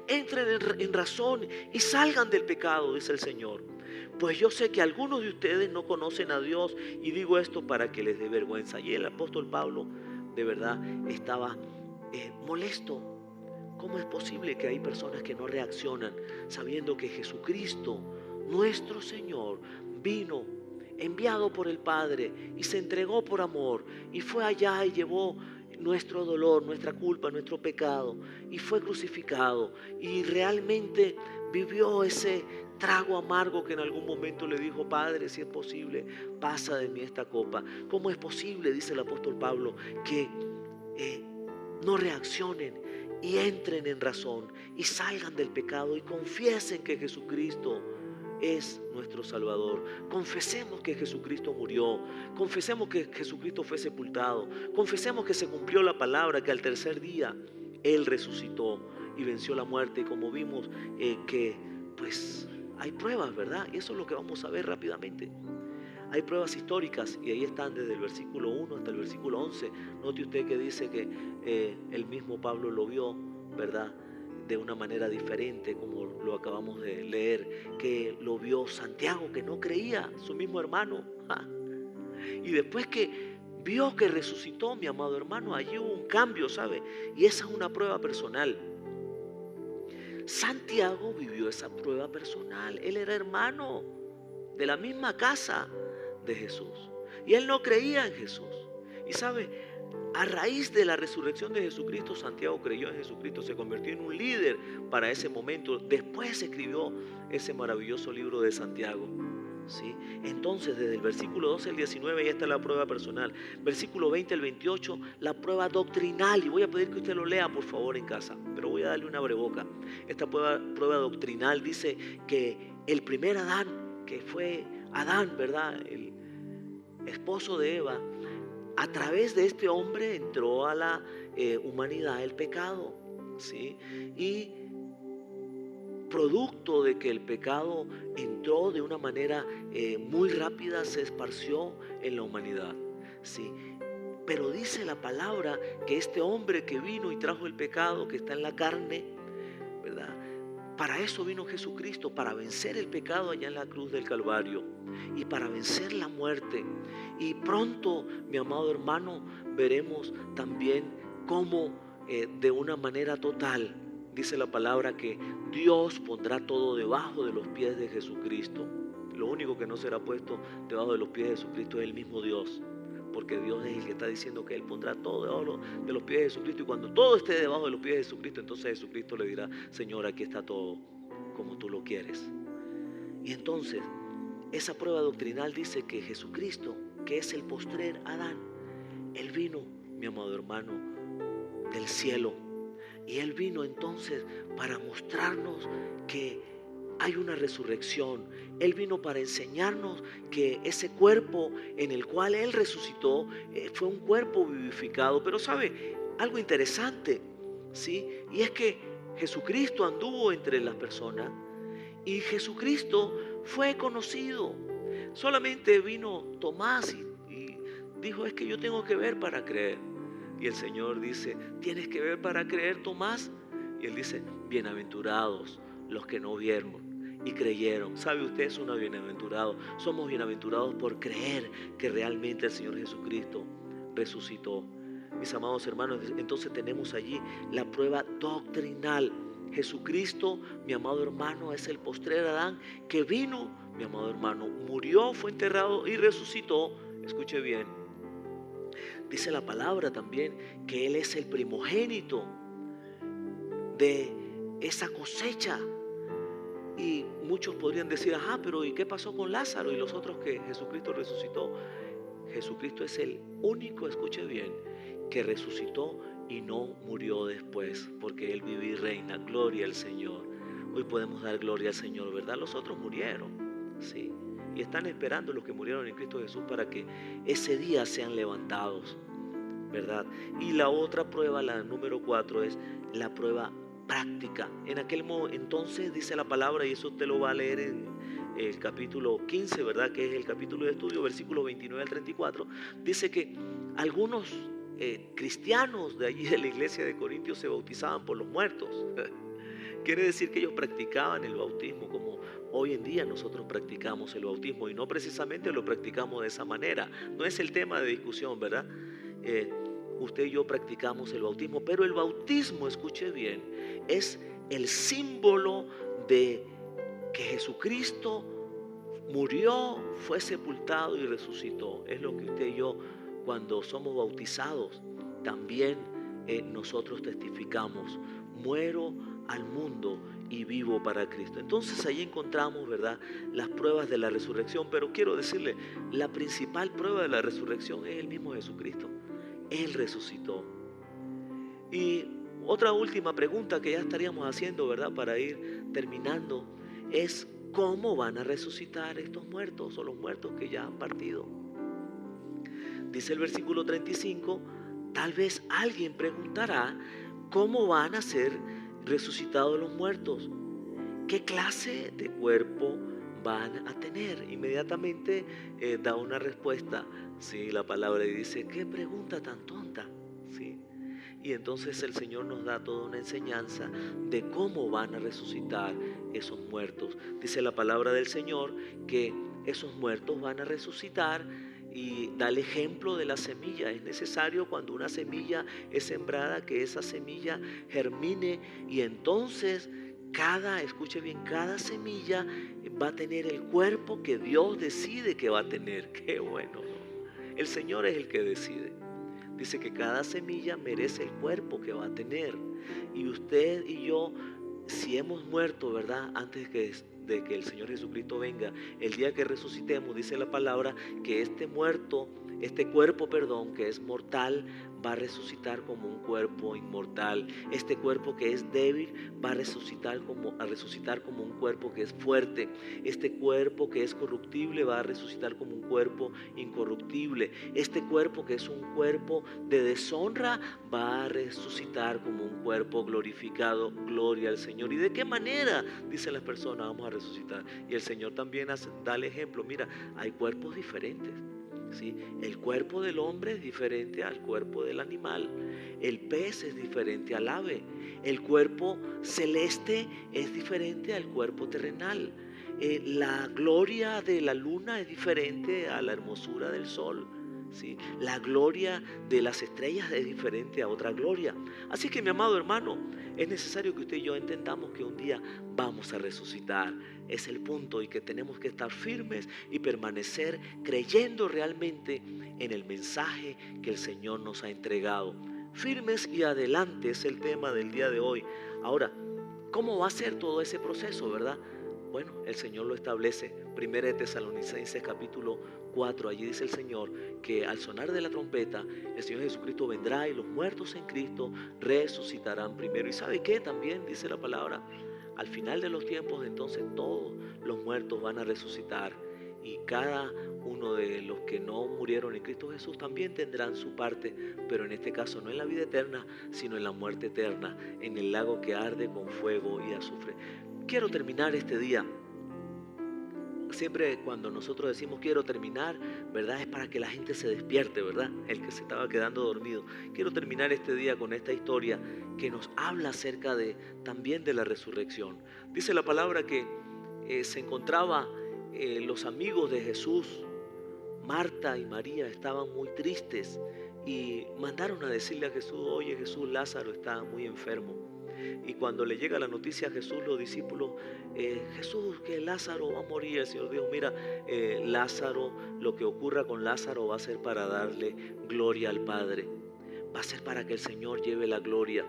entren en razón y salgan del pecado, dice el Señor. Pues yo sé que algunos de ustedes no conocen a Dios y digo esto para que les dé vergüenza. Y el apóstol Pablo de verdad estaba molesto. ¿Cómo es posible que hay personas que no reaccionan sabiendo que Jesucristo, nuestro Señor, vino enviado por el Padre y se entregó por amor y fue allá y llevó nuestro dolor, nuestra culpa, nuestro pecado y fue crucificado y realmente vivió ese trago amargo que en algún momento le dijo, Padre, si es posible, pasa de mí esta copa? ¿Cómo es posible, dice el apóstol Pablo, que no reaccionen y entren en razón y salgan del pecado y confiesen que Jesucristo es nuestro Salvador? Confesemos que Jesucristo murió, confesemos que Jesucristo fue sepultado, confesemos que se cumplió la palabra, que al tercer día Él resucitó y venció la muerte. Y como vimos que pues hay pruebas, ¿verdad? Y eso es lo que vamos a ver rápidamente. Hay pruebas históricas y ahí están desde el versículo 1 hasta el versículo 11. Note usted que dice que el mismo Pablo lo vio, ¿verdad?, de una manera diferente, como lo acabamos de leer, que lo vio Santiago, que no creía, su mismo hermano. Y después que vio que resucitó, mi amado hermano, allí hubo un cambio, ¿sabe? Y esa es una prueba personal. Santiago vivió esa prueba personal. Él era hermano de la misma casa de Jesús y él no creía en Jesús. Y sabe, a raíz de la resurrección de Jesucristo, Santiago creyó en Jesucristo, se convirtió en un líder para ese momento. Después se escribió ese maravilloso libro de Santiago, ¿sí? Entonces, desde el versículo 12 al 19 ya está la prueba personal. Versículo 20 al 28, la prueba doctrinal. Y voy a pedir que usted lo lea, por favor, en casa, pero voy a darle una breboca. Esta prueba doctrinal dice que el primer Adán, que fue Adán, ¿verdad?, el esposo de Eva, a través de este hombre entró a la humanidad el pecado, ¿sí? Y producto de que el pecado entró de una manera muy rápida, se esparció en la humanidad, ¿sí? Pero dice la palabra que este hombre que vino y trajo el pecado que está en la carne, ¿verdad?, para eso vino Jesucristo, para vencer el pecado allá en la cruz del Calvario y para vencer la muerte. Y pronto, mi amado hermano, veremos también cómo de una manera total, dice la palabra, que Dios pondrá todo debajo de los pies de Jesucristo. Lo único que no será puesto debajo de los pies de Jesucristo es el mismo Dios, porque Dios es el que está diciendo que Él pondrá todo debajo de los pies de Jesucristo. Y cuando todo esté debajo de los pies de Jesucristo, entonces Jesucristo le dirá, Señor, aquí está todo como tú lo quieres. Y entonces, esa prueba doctrinal dice que Jesucristo, que es el postrer Adán, Él vino, mi amado hermano, del cielo. Y Él vino entonces para mostrarnos que hay una resurrección. Él vino para enseñarnos que ese cuerpo en el cual Él resucitó fue un cuerpo vivificado. Pero sabe, algo interesante, ¿sí? Y es que Jesucristo anduvo entre las personas y Jesucristo fue conocido. Solamente vino Tomás y dijo, es que yo tengo que ver para creer. Y el Señor dice, ¿tienes que ver para creer, Tomás? Y él dice, bienaventurados los que no vieron y creyeron. ¿Sabe usted? Es un bienaventurado. Somos bienaventurados por creer que realmente el Señor Jesucristo resucitó. Mis amados hermanos, entonces tenemos allí la prueba doctrinal. Jesucristo, mi amado hermano, es el postrer Adán que vino, mi amado hermano, murió, fue enterrado y resucitó. Escuche bien, dice la palabra también que Él es el primogénito de esa cosecha. Y muchos podrían decir, ajá, pero ¿y qué pasó con Lázaro y los otros que Jesucristo resucitó? Jesucristo es el único, escuche bien, que resucitó y no murió después, porque Él vive y reina. Gloria al Señor. Hoy podemos dar gloria al Señor, ¿verdad? Los otros murieron, ¿sí? Y están esperando los que murieron en Cristo Jesús para que ese día sean levantados, ¿verdad? Y la otra prueba, la número 4, es la prueba práctica. En aquel entonces dice la palabra, y eso usted lo va a leer en el capítulo 15, ¿verdad? Que es el capítulo de estudio, versículos 29 al 34. Dice que algunos cristianos de allí de la iglesia de Corintios se bautizaban por los muertos. Quiere decir que ellos practicaban el bautismo como hoy en día nosotros practicamos el bautismo, y no precisamente lo practicamos de esa manera. No es el tema de discusión, ¿verdad? Usted y yo practicamos el bautismo, pero el bautismo, escuche bien, es el símbolo de que Jesucristo murió, fue sepultado y resucitó. Es lo que usted y yo, cuando somos bautizados, también nosotros testificamos: muero al mundo y vivo para Cristo. Entonces ahí encontramos, ¿verdad?, las pruebas de la resurrección. Pero quiero decirle, la principal prueba de la resurrección es el mismo Jesucristo. Él resucitó. Y otra última pregunta que ya estaríamos haciendo, ¿verdad?, para ir terminando, es ¿cómo van a resucitar estos muertos o los muertos que ya han partido? Dice el versículo 35, tal vez alguien preguntará, ¿cómo van a ser resucitados los muertos? ¿Qué clase de cuerpo van a tener? Inmediatamente da una respuesta, ¿sí? La palabra dice, ¿qué pregunta tan tonta? ¿Sí? Y entonces el Señor nos da toda una enseñanza de cómo van a resucitar esos muertos. Dice la palabra del Señor que esos muertos van a resucitar, y da el ejemplo de la semilla. Es necesario, cuando una semilla es sembrada, que esa semilla germine, y entonces escuche bien, cada semilla va a tener el cuerpo que Dios decide que va a tener. Qué bueno, ¿no? El Señor es el que decide. Dice que cada semilla merece el cuerpo que va a tener. Y usted y yo, si hemos muerto, ¿verdad?, antes de que el Señor Jesucristo venga, el día que resucitemos, dice la palabra que este cuerpo, que es mortal, va a resucitar como un cuerpo inmortal. Este cuerpo que es débil va a resucitar como un cuerpo que es fuerte. Este cuerpo que es corruptible va a resucitar como un cuerpo incorruptible. Este cuerpo que es un cuerpo de deshonra va a resucitar como un cuerpo glorificado. Gloria al Señor. ¿Y de qué manera? Dicen las personas, vamos a resucitar. Y el Señor también da el ejemplo. Mira, hay cuerpos diferentes. ¿Sí? El cuerpo del hombre es diferente al cuerpo del animal. El pez es diferente al ave. El cuerpo celeste es diferente al cuerpo terrenal. La gloria de la luna es diferente a la hermosura del sol. ¿Sí? La gloria de las estrellas es diferente a otra gloria. Así que, mi amado hermano, es necesario que usted y yo entendamos que un día vamos a resucitar. Es el punto, y que tenemos que estar firmes y permanecer creyendo realmente en el mensaje que el Señor nos ha entregado. Firmes y adelante es el tema del día de hoy. Ahora, ¿cómo va a ser todo ese proceso, verdad? Bueno, el Señor lo establece. 1 Tesalonicenses capítulo 4, allí dice el Señor que al sonar de la trompeta, el Señor Jesucristo vendrá y los muertos en Cristo resucitarán primero. ¿Y sabe qué? También dice la palabra, al final de los tiempos, entonces todos los muertos van a resucitar, y cada uno de los que no murieron en Cristo Jesús también tendrán su parte, pero en este caso no en la vida eterna, sino en la muerte eterna, en el lago que arde con fuego y azufre. Quiero terminar este día siempre cuando nosotros decimos quiero terminar, ¿verdad? Es para que la gente se despierte, ¿verdad? El que se estaba quedando dormido. Quiero terminar este día con esta historia que nos habla acerca también de la resurrección. Dice la palabra que se encontraba los amigos de Jesús, Marta y María, estaban muy tristes y mandaron a decirle a Jesús: oye Jesús, Lázaro está muy enfermo. Y cuando le llega la noticia a Jesús, los discípulos, Jesús, que Lázaro va a morir. El Señor dijo: mira, Lázaro, lo que ocurra con Lázaro va a ser para darle gloria al Padre, va a ser para que el Señor lleve la gloria.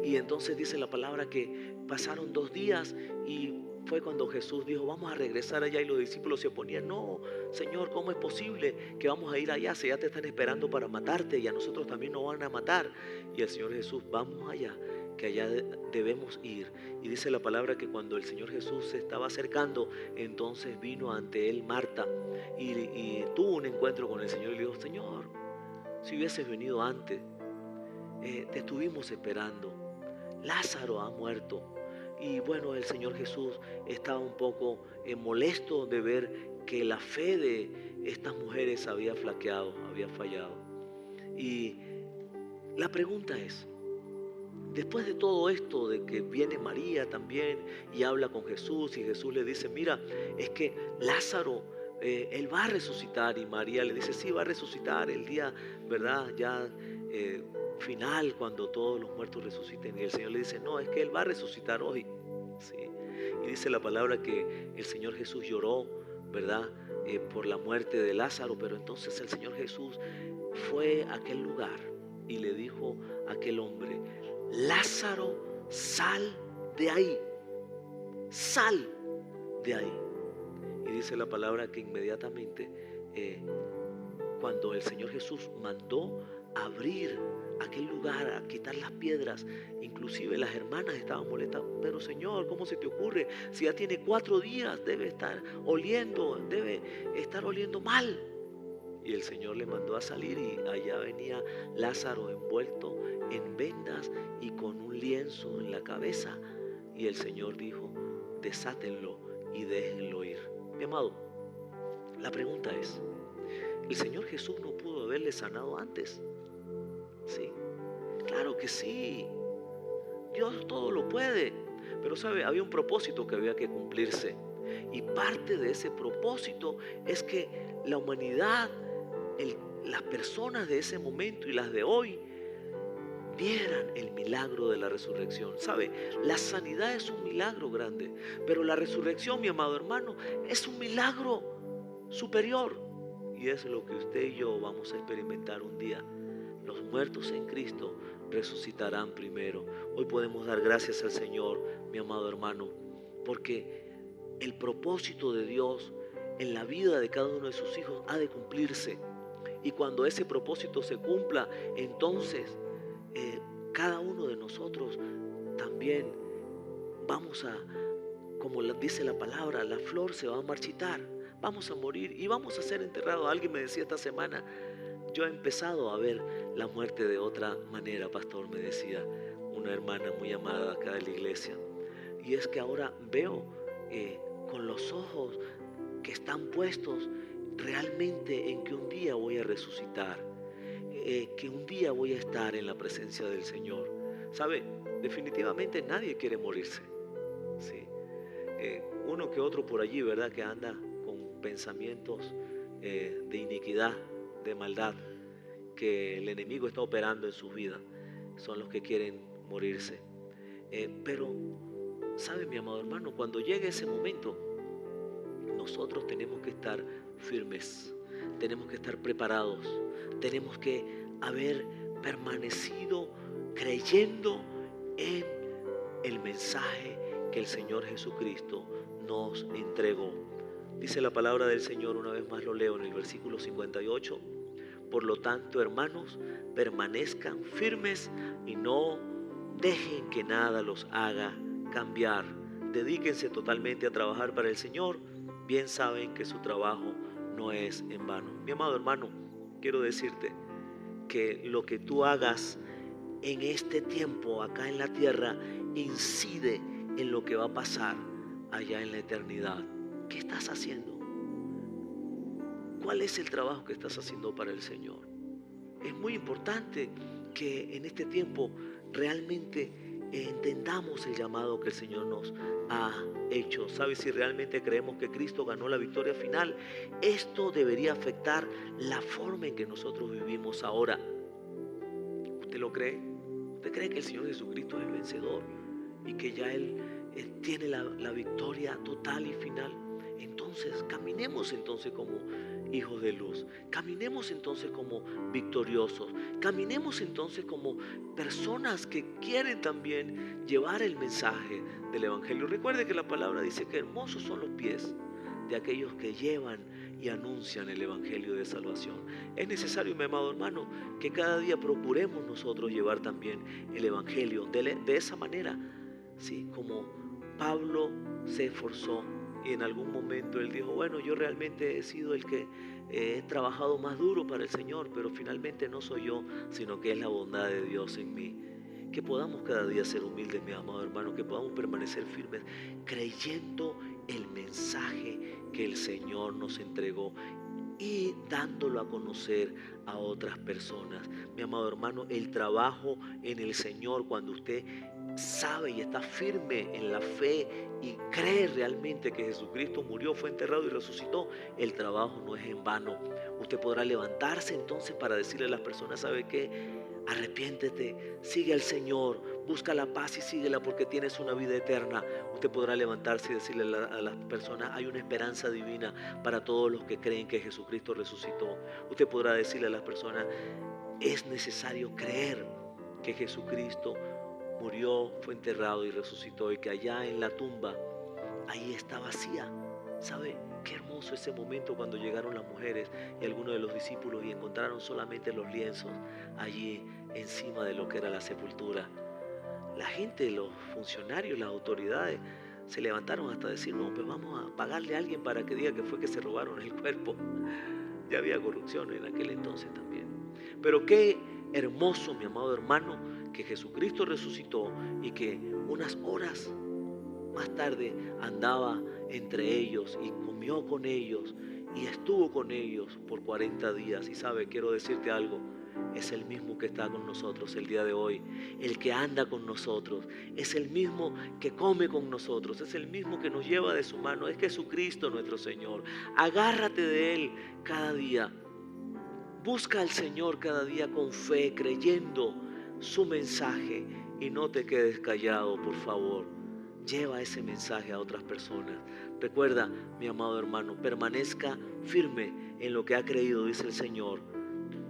Y entonces dice la palabra que pasaron 2 días y fue cuando Jesús dijo: vamos a regresar allá. Y los discípulos se oponían: no, Señor, ¿cómo es posible que vamos a ir allá si ya te están esperando para matarte y a nosotros también nos van a matar? Y el Señor Jesús: vamos allá, que allá debemos ir. Y dice la palabra que cuando el Señor Jesús se estaba acercando, entonces vino ante él Marta y tuvo un encuentro con el Señor y le dijo: Señor, si hubieses venido antes, te estuvimos esperando. Lázaro ha muerto. Y bueno, el Señor Jesús estaba un poco molesto de ver que la fe de estas mujeres había flaqueado, había fallado. Y la pregunta es, después de todo esto, de que viene María también y habla con Jesús, y Jesús le dice: mira, es que Lázaro, él va a resucitar. Y María le dice: sí, va a resucitar el día, ¿verdad? Ya final, cuando todos los muertos resuciten. Y el Señor le dice: no, es que él va a resucitar hoy. ¿Sí? Y dice la palabra que el Señor Jesús lloró, ¿verdad? Por la muerte de Lázaro. Pero entonces el Señor Jesús fue a aquel lugar y le dijo a aquel hombre: Lázaro, sal de ahí, sal de ahí. Y dice la palabra que inmediatamente cuando el Señor Jesús mandó abrir aquel lugar, a quitar las piedras, inclusive las hermanas estaban molestas: pero Señor, ¿cómo se te ocurre? Si ya tiene 4 días, debe estar oliendo mal. Y el Señor le mandó a salir, y allá venía Lázaro envuelto en vendas y con un lienzo en la cabeza. Y el Señor dijo: desátenlo y déjenlo ir. Mi amado, la pregunta es, ¿el Señor Jesús no pudo haberle sanado antes? Sí, claro que sí. Dios todo lo puede. Pero sabe, había un propósito que había que cumplirse. Y parte de ese propósito es que la humanidad, las personas de ese momento y las de hoy, vieran el milagro de la resurrección. ¿Sabe? La sanidad es un milagro grande, pero la resurrección, mi amado hermano, es un milagro superior. Y es lo que usted y yo vamos a experimentar un día. Los muertos en Cristo resucitarán primero. Hoy podemos dar gracias al Señor, mi amado hermano, porque el propósito de Dios en la vida de cada uno de sus hijos ha de cumplirse. Y cuando ese propósito se cumpla, entonces cada uno de nosotros también vamos a, como dice la palabra, la flor se va a marchitar, vamos a morir y vamos a ser enterrados. Alguien me decía esta semana: yo he empezado a ver la muerte de otra manera, pastor, me decía una hermana muy amada acá de la iglesia. Y es que ahora veo con los ojos que están puestos realmente en que un día voy a resucitar, que un día voy a estar en la presencia del Señor. ¿Sabe? Definitivamente nadie quiere morirse. ¿Sí? Uno que otro por allí, ¿verdad?, que anda con pensamientos de iniquidad, de maldad, que el enemigo está operando en sus vidas, son los que quieren morirse. Pero, ¿sabe, mi amado hermano? Cuando llegue ese momento, nosotros tenemos que estar firmes, tenemos que estar preparados, tenemos que haber permanecido creyendo en el mensaje que el Señor Jesucristo nos entregó. Dice la palabra del Señor, una vez más lo leo en el versículo 58. Por lo tanto, hermanos, permanezcan firmes y no dejen que nada los haga cambiar. Dedíquense totalmente a trabajar para el Señor. Bien saben que su trabajo no es en vano. Mi amado hermano, quiero decirte que lo que tú hagas en este tiempo acá en la tierra incide en lo que va a pasar allá en la eternidad. ¿Qué estás haciendo? ¿Cuál es el trabajo que estás haciendo para el Señor? Es muy importante que en este tiempo realmente entendamos el llamado que el Señor nos ha hecho. ¿Sabes? Si realmente creemos que Cristo ganó la victoria final, esto debería afectar la forma en que nosotros vivimos ahora. ¿Usted lo cree? ¿Usted cree que el Señor Jesucristo es el vencedor y que ya Él tiene la victoria total y final? Entonces, caminemos entonces como hijos de luz. Caminemos entonces como victoriosos. Caminemos entonces como personas que quieren también llevar el mensaje del Evangelio. Recuerde que la palabra dice que hermosos son los pies de aquellos que llevan y anuncian el Evangelio de salvación. Es necesario, mi amado hermano, que cada día procuremos nosotros llevar también el Evangelio de esa manera, ¿sí? Como Pablo se esforzó y en algún momento él dijo, bueno, yo realmente he sido el que he trabajado más duro para el Señor, pero finalmente no soy yo, sino que es la bondad de Dios en mí. Que podamos cada día ser humildes, mi amado hermano, que podamos permanecer firmes, creyendo el mensaje que el Señor nos entregó y dándolo a conocer a otras personas. Mi amado hermano, el trabajo en el Señor, cuando usted sabe y está firme en la fe y cree realmente que Jesucristo murió, fue enterrado y resucitó, el trabajo no es en vano. Usted podrá levantarse entonces para decirle a las personas, ¿sabe qué? Arrepiéntete, sigue al Señor, busca la paz y síguela porque tienes una vida eterna. Usted podrá levantarse y decirle a las personas, hay una esperanza divina para todos los que creen que Jesucristo resucitó. Usted podrá decirle a las personas, es necesario creer que Jesucristo murió, fue enterrado y resucitó y que allá en la tumba, ahí está vacía. ¿Sabe? Qué hermoso ese momento cuando llegaron las mujeres y algunos de los discípulos y encontraron solamente los lienzos allí encima de lo que era la sepultura. La gente, los funcionarios, las autoridades se levantaron hasta decir, no, pues vamos a pagarle a alguien para que diga que fue que se robaron el cuerpo. Ya había corrupción en aquel entonces también. Pero qué hermoso, mi amado hermano, que Jesucristo resucitó y que unas horas más tarde andaba entre ellos y comió con ellos y estuvo con ellos por 40 días. Y sabe, quiero decirte algo, es el mismo que está con nosotros el día de hoy, el que anda con nosotros, es el mismo que come con nosotros, es el mismo que nos lleva de su mano, es Jesucristo nuestro Señor. Agárrate de Él cada día, busca al Señor cada día con fe, creyendo su mensaje y no te quedes callado, por favor. Lleva ese mensaje a otras personas. Recuerda, mi amado hermano, permanezca firme en lo que ha creído, dice el Señor,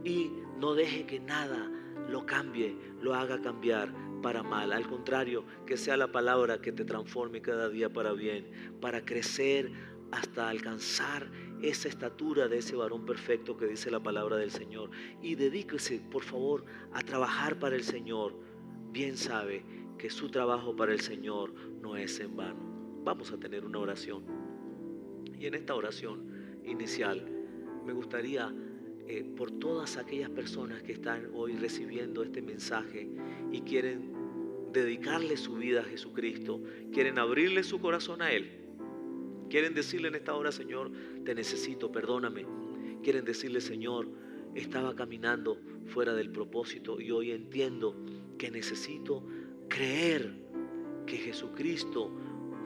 y no deje que nada lo cambie, lo haga cambiar para mal. Al contrario, que sea la palabra que te transforme cada día para bien, para crecer hasta alcanzar esa estatura de ese varón perfecto que dice la palabra del Señor. Y dedíquese, por favor, a trabajar para el Señor. Bien sabe que su trabajo para el Señor no es en vano. Vamos a tener una oración. Y en esta oración inicial me gustaría por todas aquellas personas que están hoy recibiendo este mensaje y quieren dedicarle su vida a Jesucristo, quieren abrirle su corazón a Él, quieren decirle en esta hora, Señor, te necesito, perdóname. Quieren decirle, Señor, estaba caminando fuera del propósito y hoy entiendo que necesito creer que Jesucristo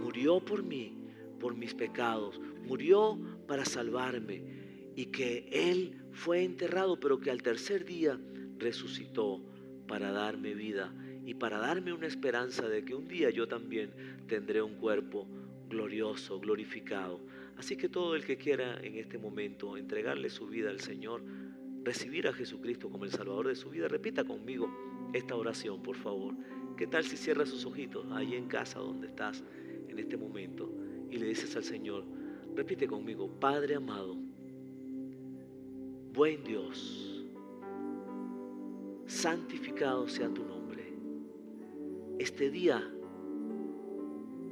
murió por mí, por mis pecados, murió para salvarme y que Él fue enterrado, pero que al tercer día resucitó para darme vida y para darme una esperanza de que un día yo también tendré un cuerpo glorioso, glorificado. Así que todo el que quiera en este momento entregarle su vida al Señor, recibir a Jesucristo como el Salvador de su vida, repita conmigo esta oración, por favor. ¿Qué tal si cierras sus ojitos ahí en casa donde estás en este momento y le dices al Señor, repite conmigo, Padre amado, buen Dios, santificado sea tu nombre. Este día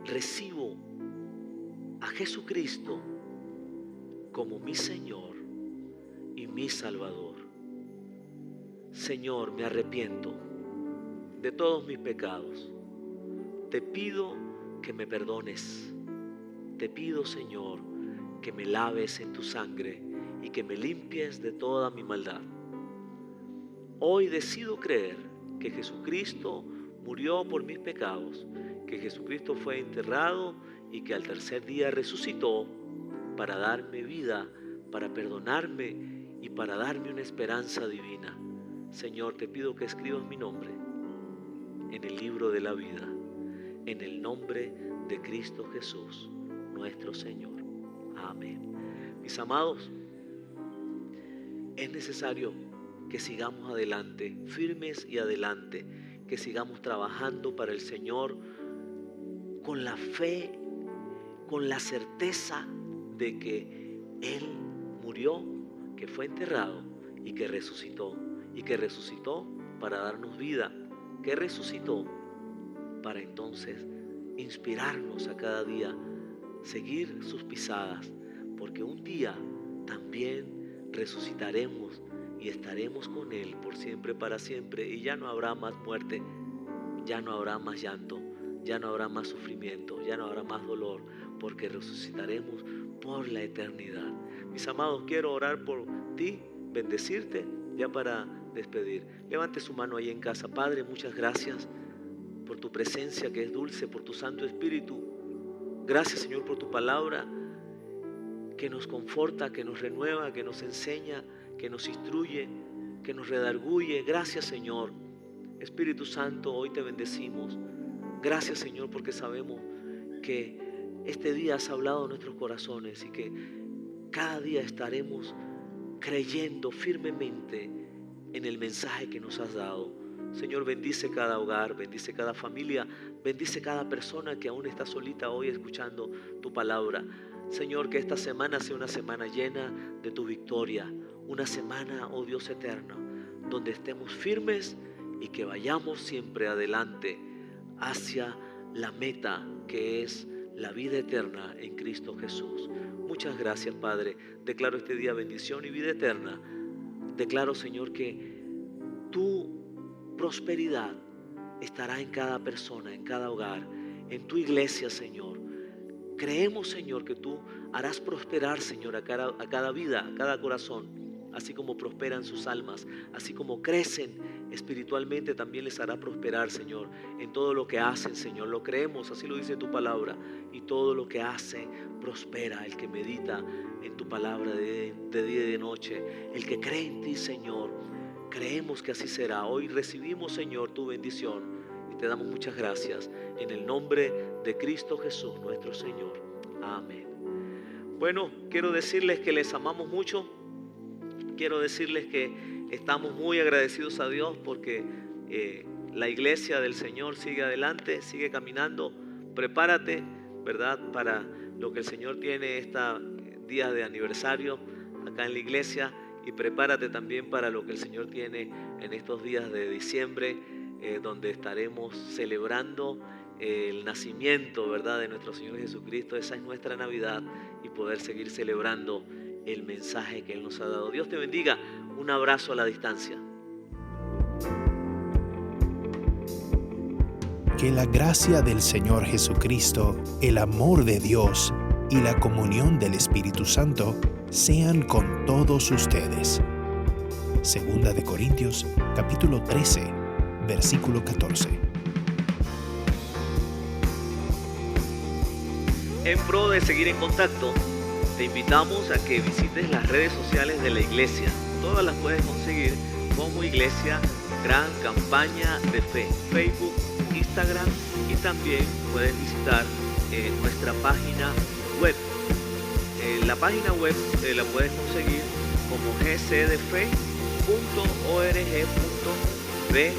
recibo a Jesucristo como mi Señor y mi Salvador. Señor, me arrepiento de todos mis pecados. Te pido que me perdones. Te pido, Señor, que me laves en tu sangre y que me limpies de toda mi maldad. Hoy decido creer que Jesucristo murió por mis pecados, que Jesucristo fue enterrado y que al tercer día resucitó para darme vida, para perdonarme y para darme una esperanza divina. Señor, te pido que escribas mi nombre en el libro de la vida, en el nombre de Cristo Jesús, nuestro Señor. Amén. Mis amados, es necesario que sigamos adelante, firmes y adelante, que sigamos trabajando para el Señor con la fe, con la certeza de que Él murió, que fue enterrado y que resucitó para darnos vida, que resucitó para entonces inspirarnos a cada día, seguir sus pisadas, porque un día también resucitaremos y estaremos con Él por siempre, para siempre, y ya no habrá más muerte, ya no habrá más llanto, ya no habrá más sufrimiento, ya no habrá más dolor, porque resucitaremos por la eternidad. Mis amados, quiero orar por ti, bendecirte, ya para despedir. Levante su mano ahí en casa. Padre, muchas gracias por tu presencia que es dulce, por tu Santo Espíritu. Gracias, Señor, por tu palabra que nos conforta, que nos renueva, que nos enseña, que nos instruye, que nos redarguye. Gracias, Señor. Espíritu Santo, hoy te bendecimos. Gracias, Señor, porque sabemos que este día has hablado a nuestros corazones y que cada día estaremos creyendo firmemente en el mensaje que nos has dado. Señor, bendice cada hogar, bendice cada familia, bendice cada persona que aún está solita hoy escuchando tu palabra. Señor, que esta semana sea una semana llena de tu victoria, una semana, oh Dios eterno, donde estemos firmes y que vayamos siempre adelante hacia la meta que es la vida eterna en Cristo Jesús. Muchas gracias, Padre. Declaro este día bendición y vida eterna. Declaro, Señor, que tu prosperidad estará en cada persona, en cada hogar, en tu iglesia, Señor. Creemos, Señor, que tú harás prosperar, Señor, a cada vida, a cada corazón, así como prosperan sus almas, así como crecen espiritualmente, también les hará prosperar, Señor, en todo lo que hacen, Señor. Lo creemos, así lo dice tu palabra, y todo lo que hace prospera. El que medita en tu palabra de día y de noche, el que cree en ti, Señor, creemos que así será. Hoy recibimos, Señor, tu bendición y te damos muchas gracias en el nombre de Cristo Jesús, nuestro Señor. Amén. Bueno, quiero decirles que les amamos mucho. Quiero decirles que estamos muy agradecidos a Dios porque la iglesia del Señor sigue adelante, sigue caminando. Prepárate, ¿verdad?, para lo que el Señor tiene estos días de aniversario acá en la iglesia, y prepárate también para lo que el Señor tiene en estos días de diciembre, donde estaremos celebrando el nacimiento, ¿verdad?, de nuestro Señor Jesucristo. Esa es nuestra Navidad, y poder seguir celebrando el mensaje que Él nos ha dado. Dios te bendiga. Un abrazo a la distancia. Que la gracia del Señor Jesucristo, el amor de Dios y la comunión del Espíritu Santo sean con todos ustedes. Segunda de Corintios, capítulo 13, versículo 14. En pro de seguir en contacto, te invitamos a que visites las redes sociales de la iglesia. Todas las puedes conseguir como Iglesia Gran Campaña de Fe, Facebook, Instagram, y también puedes visitar nuestra página web. La página web la puedes conseguir como gcdefe.org.be.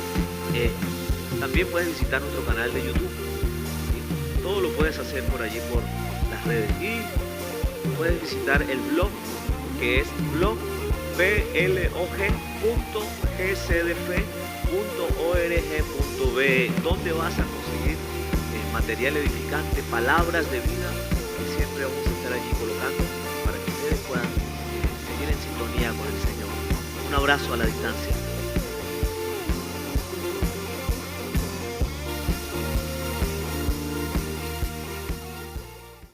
También puedes visitar nuestro canal de YouTube. ¿Sí? Todo lo puedes hacer por allí, por las redes. Y puedes visitar el blog, que es blog.blog.gcdefe.org.be, donde vas a conseguir material edificante, palabras de vida que siempre vamos a estar allí colocando para que ustedes puedan seguir en sintonía con el Señor. Un abrazo a la distancia.